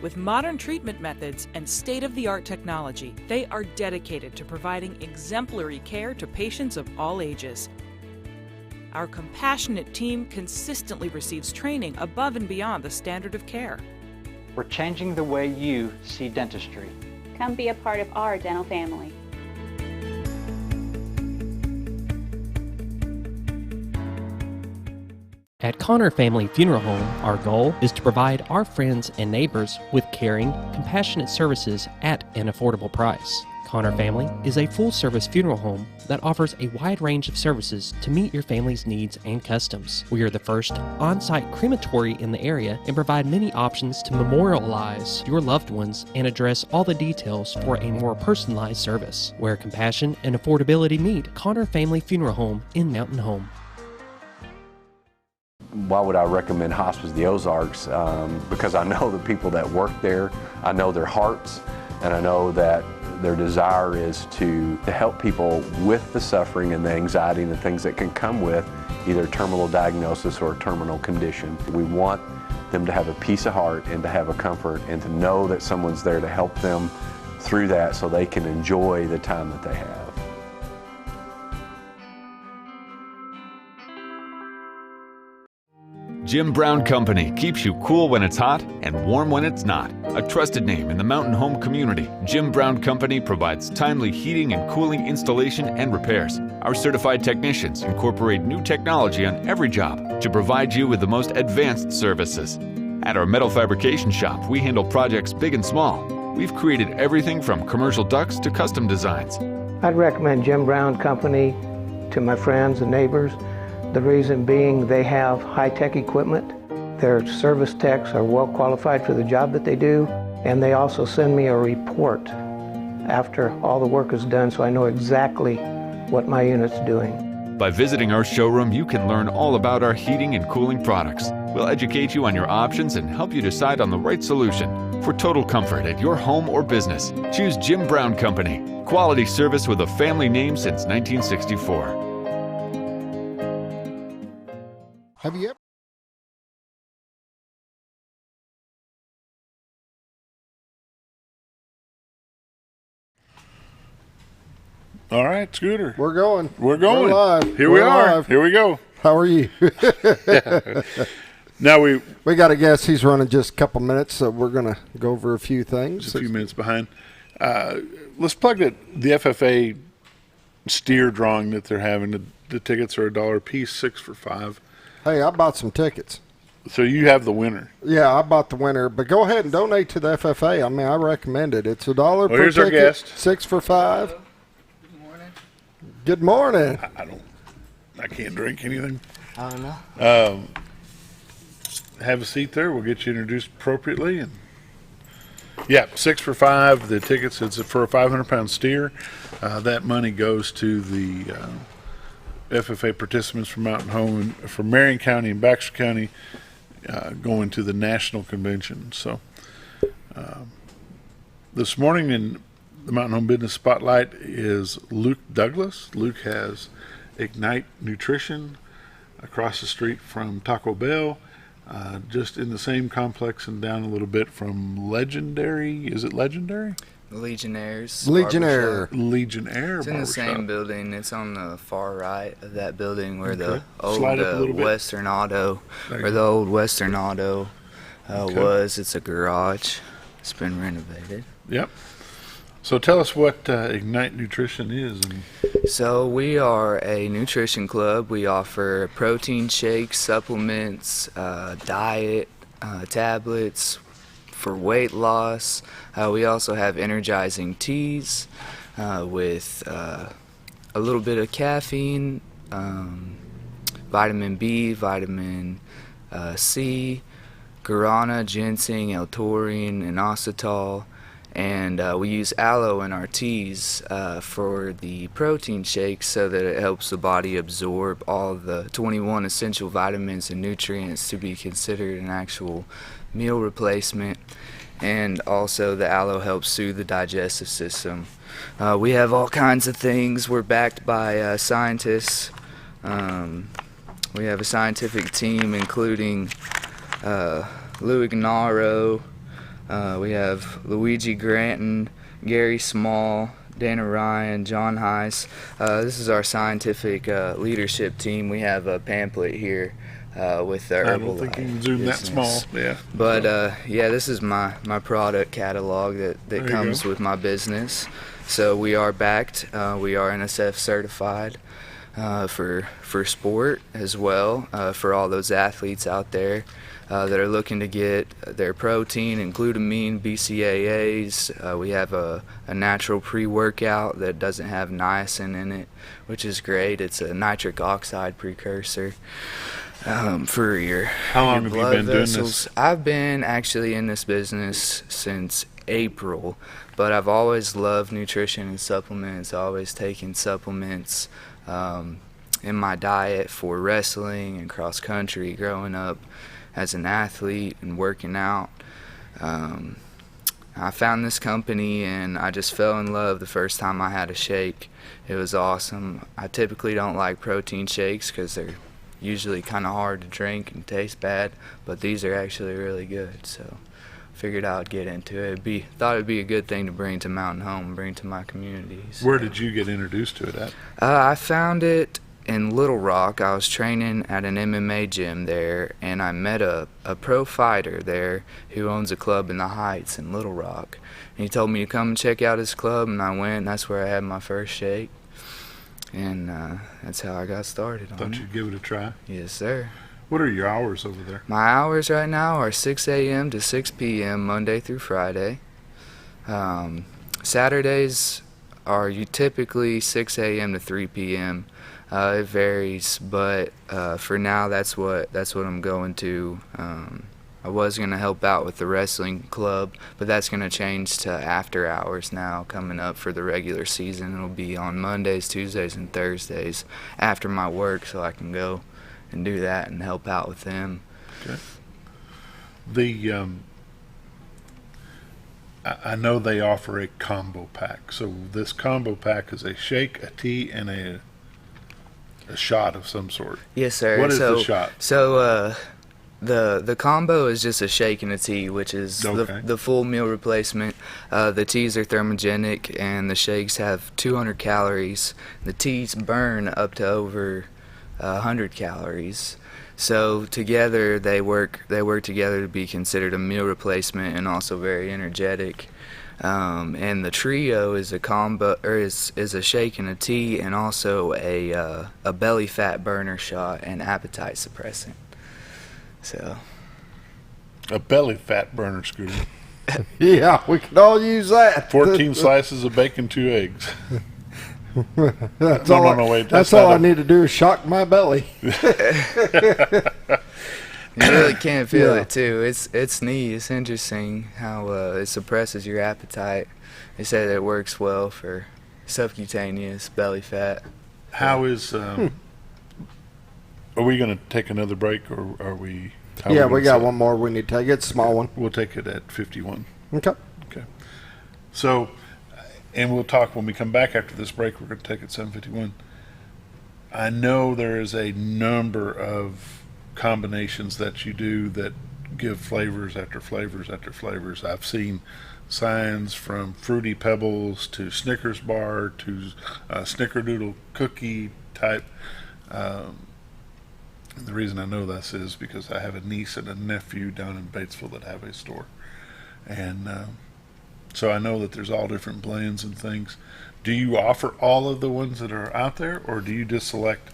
With modern treatment methods and state-of-the-art technology, they are dedicated to providing exemplary care to patients of all ages. Our compassionate team consistently receives training above and beyond the standard of care. We're changing the way you see dentistry. Come be a part of our dental family. At Connor Family Funeral Home, our goal is to provide our friends and neighbors with caring, compassionate services at an affordable price. Connor Family is a full-service funeral home that offers a wide range of services to meet your family's needs and customs. We are the first on-site crematory in the area and provide many options to memorialize your loved ones and address all the details for a more personalized service. Where compassion and affordability meet, Connor Family Funeral Home in Mountain Home. Why would I recommend Hospice of the Ozarks? Because I know the people that work there, I know their hearts, and I know that their desire is to help people with the suffering and the anxiety and the things that can come with either terminal diagnosis or a terminal condition. We want them to have a peace of heart and to have a comfort and to know that someone's there to help them through that so they can enjoy the time that they have. Jim Brown Company keeps you cool when it's hot and warm when it's not. A trusted name in the mountain home community, Jim Brown Company provides timely heating and cooling installation and repairs. Our certified technicians incorporate new technology on every job to provide you with the most advanced services. At our metal fabrication shop, we handle projects big and small. We've created everything from commercial ducts to custom designs. I'd recommend Jim Brown Company to my friends and neighbors. The reason being they have high-tech equipment, their service techs are well qualified for the job that they do, and they also send me a report after all the work is done so I know exactly what my unit's doing. By visiting our showroom, you can learn all about our heating and cooling products. We'll educate you on your options and help you decide on the right solution. For total comfort at your home or business, choose Jim Brown Company. Quality service with a family name since 1964. Have you ever? All right, Scooter. We're going. We're going. We're live. Here We're we are. live. Here we go. How are you? Now we got a guest. He's running just a couple minutes, so we're going to go over a few things. Just a few minutes behind. Let's plug the FFA steer drawing that they're having. The tickets are $1 a piece, 6 for $5. Hey, I bought some tickets. So you have the winner. Yeah, I bought the winner. But go ahead and donate to the FFA. I mean, I recommend it. It's $1 per here's ticket. Our guest. 6 for $5. Good morning. Good morning. I can't drink anything. I don't know. Have a seat there. We'll get you introduced appropriately. And yeah, 6 for $5. The tickets, it's for a 500-pound steer. That money goes to the FFA participants from Mountain Home and from Marion County and Baxter County going to the national convention. So this morning in the Mountain Home Business Spotlight is Luke Douglas. Luke has Ignite Nutrition across the street from Taco Bell, just in the same complex and down a little bit from Legendary. Is it Legendary? Legionnaires. Legionnaire. Legionnaire. It's in the same building. It's on the far right of that building where the old Slide up a little bit. Western Auto, where the old Western Auto It's a garage. It's been renovated. Yep. So tell us what Ignite Nutrition is. So we are a nutrition club. We offer protein shakes, supplements, diet, tablets for weight loss. We also have energizing teas with a little bit of caffeine, vitamin B, vitamin C, guarana, ginseng, L-taurine, and inositol. And we use aloe in our teas for the protein shakes so that it helps the body absorb all the 21 essential vitamins and nutrients to be considered an actual meal replacement. And also the aloe helps soothe the digestive system. We have all kinds of things. We're backed by scientists. We have a scientific team including Lou Ignaro. We have Luigi Granton, Gary Small, Dana Ryan, John Heiss. This is our scientific leadership team. We have a pamphlet here with the Herbalife. I don't think you can zoom business. that small. Yeah. But this is my product catalog that comes with my business. So we are backed. We are NSF certified for sport as well, for all those athletes out there that are looking to get their protein and glutamine, BCAAs. We have a natural pre-workout that doesn't have niacin in it, which is great. It's a nitric oxide precursor for your How long your have you blood been doing vessels. this? I've been actually in this business since April, but I've always loved nutrition and supplements, always taken supplements in my diet for wrestling and cross country growing up as an athlete and working out. I found this company and I just fell in love the first time I had a shake. It was awesome. I typically don't like protein shakes because they're usually kind of hard to drink and taste bad, but these are actually really good. So figured I would get into it. Thought it'd be a good thing to bring to Mountain Home, bring to my communities. Where did you get introduced to it at? I found it in Little Rock. I was training at an MMA gym there, and I met a pro fighter there who owns a club in the Heights in Little Rock. And he told me to come and check out his club, and I went, and that's where I had my first shake. And that's how I got started on it. Thought you'd give it a try? Yes, sir. What are your hours over there? My hours right now are 6 a.m. to 6 p.m. Monday through Friday. Saturdays are typically 6 a.m. to 3 p.m. It varies, but for now that's what I'm going to. I was going to help out with the wrestling club, but that's going to change to after hours now coming up for the regular season. It'll be on Mondays, Tuesdays, and Thursdays after my work, so I can go and do that and help out with them. Okay. I know they offer a combo pack. So this combo pack is a shake, a tea, and a shot of some sort. Yes, sir. What is the shot? So the combo is just a shake and a tea, which is Okay. the full meal replacement. The teas are thermogenic, and the shakes have 200 calories. The teas burn up to over 100 calories. So together they work together to be considered a meal replacement and also very energetic. And the trio is a combo, or is a shake and a tea, and also a belly fat burner shot and appetite suppressant. So a belly fat burner, Scooter. Yeah, we could all use that. 14 slices of bacon, 2 eggs. That's No, all. no, wait, That's that's all not I a- need to do is shock my belly. you really can feel Yeah. it too. It's neat. It's interesting how it suppresses your appetite. They say that it works well for subcutaneous belly fat. How is... Are we going to take another break, or are we... how Yeah, are we gonna got set it? one more we need to take. It's a small one. We'll take it at 51. Okay. Okay. So, and we'll talk when we come back after this break. We're going to take it at 7:51. I know there is a number of combinations that you do that give flavors after flavors after flavors. I've seen signs from Fruity Pebbles to Snickers bar to Snickerdoodle cookie type. And the reason I know this is because I have a niece and a nephew down in Batesville that have a store. And so I know that there's all different blends and things. Do you offer all of the ones that are out there, or do you just select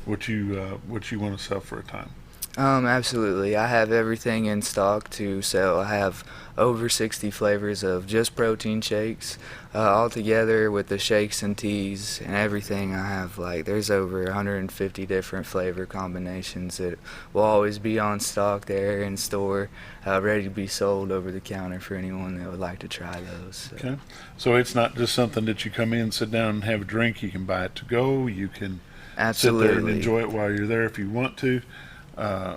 what you want to sell for a time? Absolutely. I have everything in stock to sell. I have over 60 flavors of just protein shakes. All together with the shakes and teas and everything, I have there's over 150 different flavor combinations that will always be on stock there in store, ready to be sold over the counter for anyone that would like to try those. So. Okay. So it's not just something that you come in, sit down, and have a drink. You can buy it to go. You can Absolutely. sit there and enjoy it while you're there if you want to.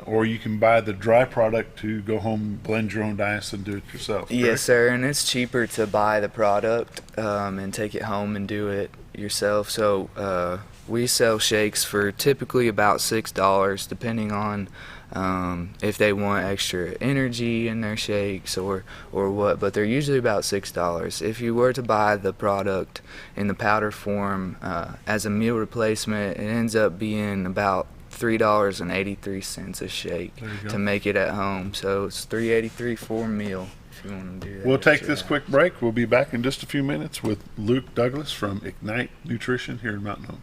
Or you can buy the dry product to go home, blend your own dice, and do it yourself. Correct? Yes, sir, and it's cheaper to buy the product and take it home and do it yourself. So we sell shakes for typically about $6, depending on if they want extra energy in their shakes or what, but they're usually about $6. If you were to buy the product in the powder form as a meal replacement, it ends up being about $3.83 a shake to make it at home. So it's $3.83 for a meal if you want to do that. We'll take this quick break. We'll be back in just a few minutes with Luke Douglas from Ignite Nutrition here in Mountain Home.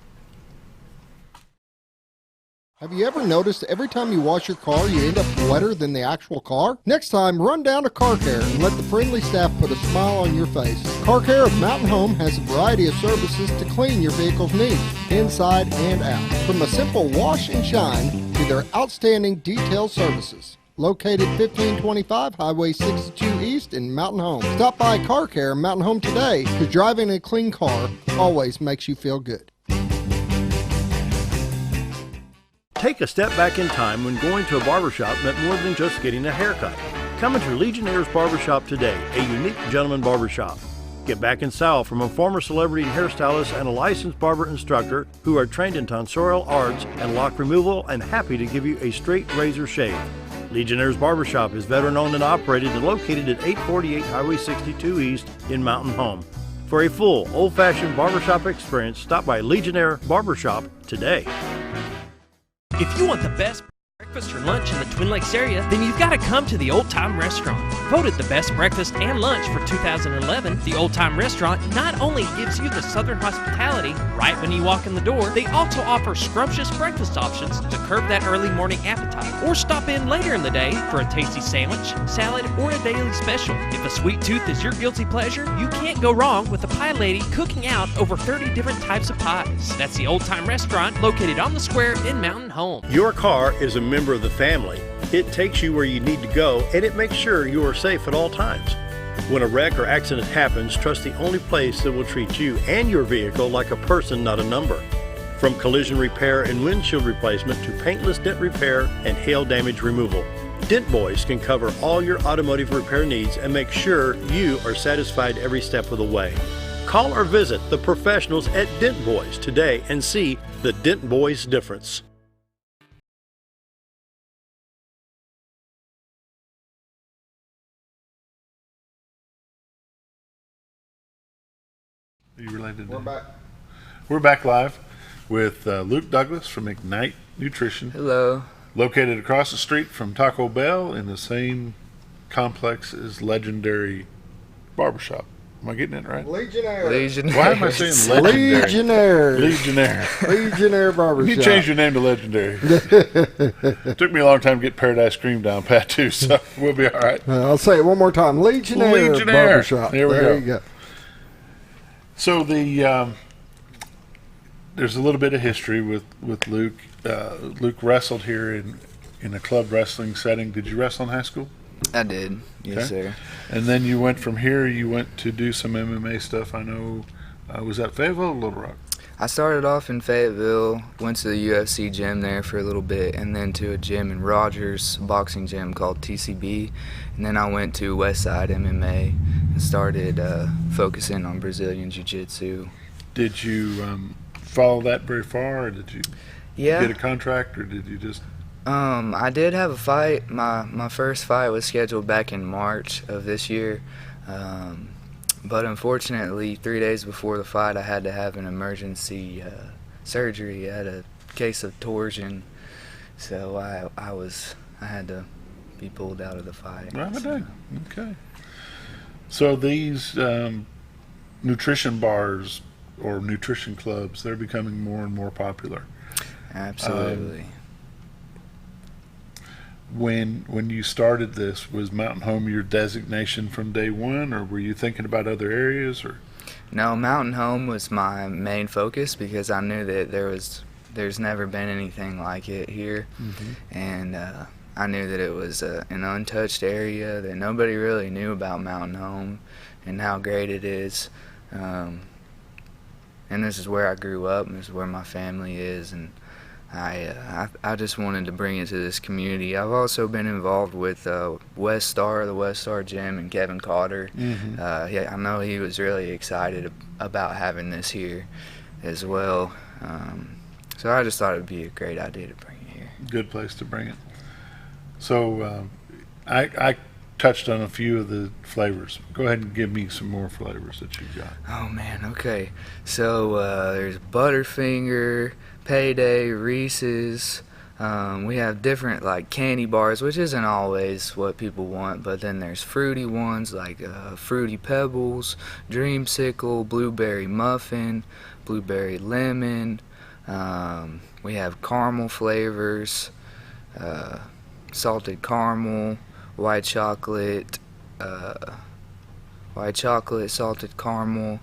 Have you ever noticed every time you wash your car, you end up wetter than the actual car? Next time, run down to Car Care and let the friendly staff put a smile on your face. Car Care of Mountain Home has a variety of services to clean your vehicle's needs, inside and out. From a simple wash and shine to their outstanding detailed services. Located 1525 Highway 62 East in Mountain Home. Stop by Car Care Mountain Home today, because driving a clean car always makes you feel good. Take a step back in time when going to a barbershop meant more than just getting a haircut. Come into Legionnaire's Barbershop today, a unique gentleman barbershop. Get back in style from a former celebrity hairstylist and a licensed barber instructor who are trained in tonsorial arts and lock removal and happy to give you a straight razor shave. Legionnaire's Barbershop is veteran-owned and operated and located at 848 Highway 62 East in Mountain Home. For a full, old-fashioned barbershop experience, stop by Legionnaire Barbershop today. If you want the best breakfast or lunch in the Twin Lakes area, then you've got to come to the Old Time Restaurant. Voted the best breakfast and lunch for 2011, the Old Time Restaurant not only gives you the Southern hospitality right when you walk in the door, they also offer scrumptious breakfast options to curb that early morning appetite. Or stop in later in the day for a tasty sandwich, salad, or a daily special. If a sweet tooth is your guilty pleasure, you can't go wrong with the Pie Lady cooking out over 30 different types of pies. That's the Old Time Restaurant located on the square in Mountain Home. Your car is a member of the family. It takes you where you need to go, and it makes sure you are safe at all times. When a wreck or accident happens, trust the only place that will treat you and your vehicle like a person, not a number. From collision repair and windshield replacement to paintless dent repair and hail damage removal, Dent Boys can cover all your automotive repair needs and make sure you are satisfied every step of the way. Call or visit the professionals at Dent Boys today and see the Dent Boys difference. Are you related to We're back. We're back live with Luke Douglas from Ignite Nutrition. Hello. Located across the street from Taco Bell in the same complex as Legendary Barbershop. Am I getting it right? Legionnaire. Why am I saying Legendary? Legionnaire. Legionnaire. Legionnaire Barbershop. You changed your name to Legendary. Took me a long time to get Paradise Cream down pat too, so we'll be all right. I'll say it one more time. Legionnaire Barbershop. There we there go. You go. So there's a little bit of history with Luke. Luke wrestled here in a club wrestling setting. Did you wrestle in high school? I did. Yes, sir. And then you went from here. You went to do some MMA stuff. I know. Was that Fayetteville or Little Rock? I started off in Fayetteville, went to the UFC gym there for a little bit, and then to a gym in Rogers, a boxing gym called TCB, and then I went to Westside MMA and started focusing on Brazilian Jiu-Jitsu. Did you follow that very far, or did you get a contract, or did you just... I did have a fight. My first fight was scheduled back in March of this year. But unfortunately, 3 days before the fight, I had to have an emergency surgery. I had a case of torsion, So I had to be pulled out of the fight. Right, so. okay. So these nutrition bars or nutrition clubs, they're becoming more and more popular. Absolutely. When you started this, was Mountain Home your designation from day one, or were you thinking about other areas? Or No, Mountain Home was my main focus because I knew that there's never been anything like it here, and I knew that it was an untouched area that nobody really knew about Mountain Home and how great it is. And this is where I grew up, and this is where my family is, and I just wanted to bring it to this community. I've also been involved with West Star, the West Star Gym, and Kevin Cotter. I know he was really excited about having this here as well. So I just thought it would be a great idea to bring it here. Good place to bring it. So I touched on a few of the flavors. Go ahead and give me some more flavors that you've got. Oh man, okay. So there's Butterfinger, Payday, Reese's. We have different like candy bars, which isn't always what people want, but then there's fruity ones like Fruity Pebbles, Dreamsicle, Blueberry Muffin, Blueberry Lemon. We have caramel flavors, salted caramel, white chocolate, salted caramel.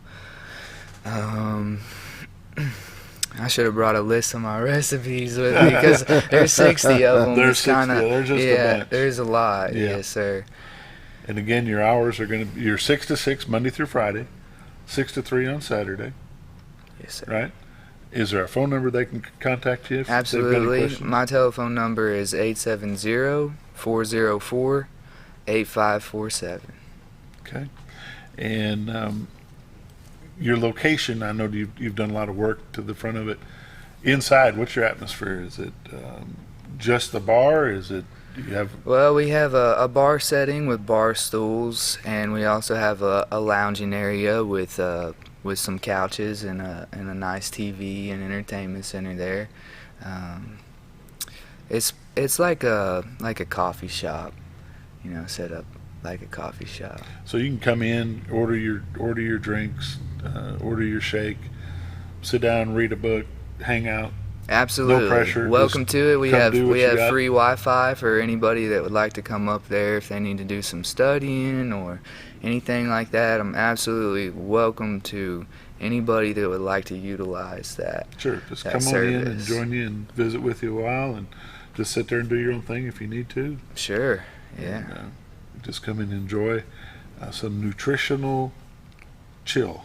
I should have brought a list of my recipes with me because there's 60 of them. There's 60. There's just a bunch. There's a lot. Yeah. Yes, sir. And again, your hours are going to be you're 6 to 6 Monday through Friday, 6 to 3 on Saturday. Yes, sir. Right? Is there a phone number they can contact you if Absolutely. they've got any questions? My telephone number is 870-404-8547. Okay. And your location, I know you've done a lot of work to the front of it. Inside, what's your atmosphere? Is it just the bar? Is it you have? Well, we have a bar setting with bar stools, and we also have a lounging area with some couches and a nice TV and entertainment center there. It's like a coffee shop, set up like a coffee shop. So you can come in, order your drinks, order your shake, sit down, read a book, hang out. Absolutely. No pressure. Welcome to it. We have got. free Wi-Fi for anybody that would like to come up there if they need to do some studying or anything like that. I'm absolutely welcome to anybody that would like to utilize that. Sure. Just that come service. on in and join you and visit with you a while and just sit there and do your own thing if you need to. Sure. Yeah. And, just come and enjoy some nutritional chill.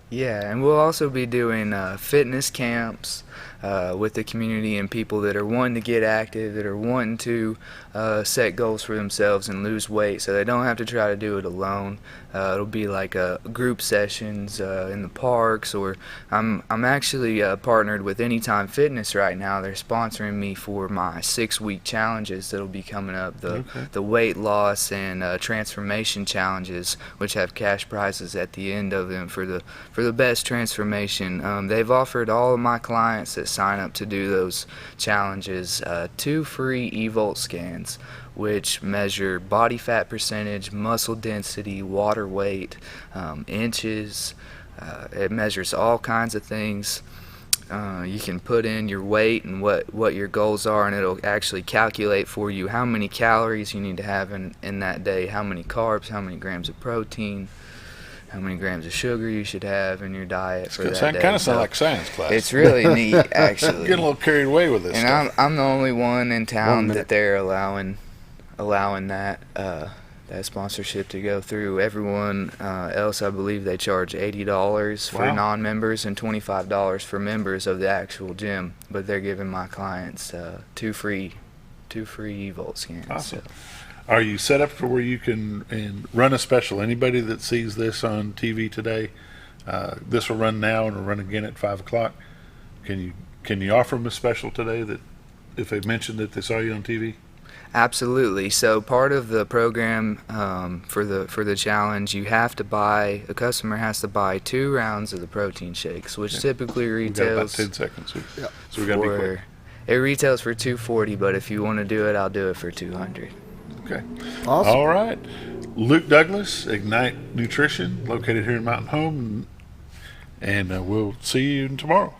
Yeah, and we'll also be doing fitness camps with the community and people that are wanting to get active, that are wanting to set goals for themselves and lose weight, so they don't have to try to do it alone. It'll be like group sessions in the parks, or I'm actually partnered with Anytime Fitness right now. They're sponsoring me for my 6-week challenges that'll be coming up, the weight loss and transformation challenges, which have cash prizes at the end of them for the best transformation. They've offered all of my clients that sign up to do those challenges 2 free eVolt scans, which measure body fat percentage, muscle density, water weight, inches. It measures all kinds of things. You can put in your weight and what your goals are, and it'll actually calculate for you how many calories you need to have in that day, how many carbs, how many grams of protein, how many grams of sugar you should have in your diet for that day. Kind of sound like science class. It's really neat, actually. Getting a little carried away with this. And I'm the only one in town that they're allowing that sponsorship to go through. Everyone else, I believe, they charge $80 for non-members and $25 for members of the actual gym. But they're giving my clients 2 free eVolt scans. Awesome. So. Are you set up for where you can run a special? Anybody that sees this on TV today, this will run now and will run again at 5 o'clock. Can you offer them a special today that if they mentioned that they saw you on TV? Absolutely. So part of the program for the challenge, a customer has to buy 2 rounds of the protein shakes, which typically retails. We've got about 10 seconds. So we got to be quick. It retails for $240, but if you want to do it, I'll do it for $200. Okay. Awesome. All right. Luke Douglas, Ignite Nutrition, located here in Mountain Home, and we'll see you tomorrow.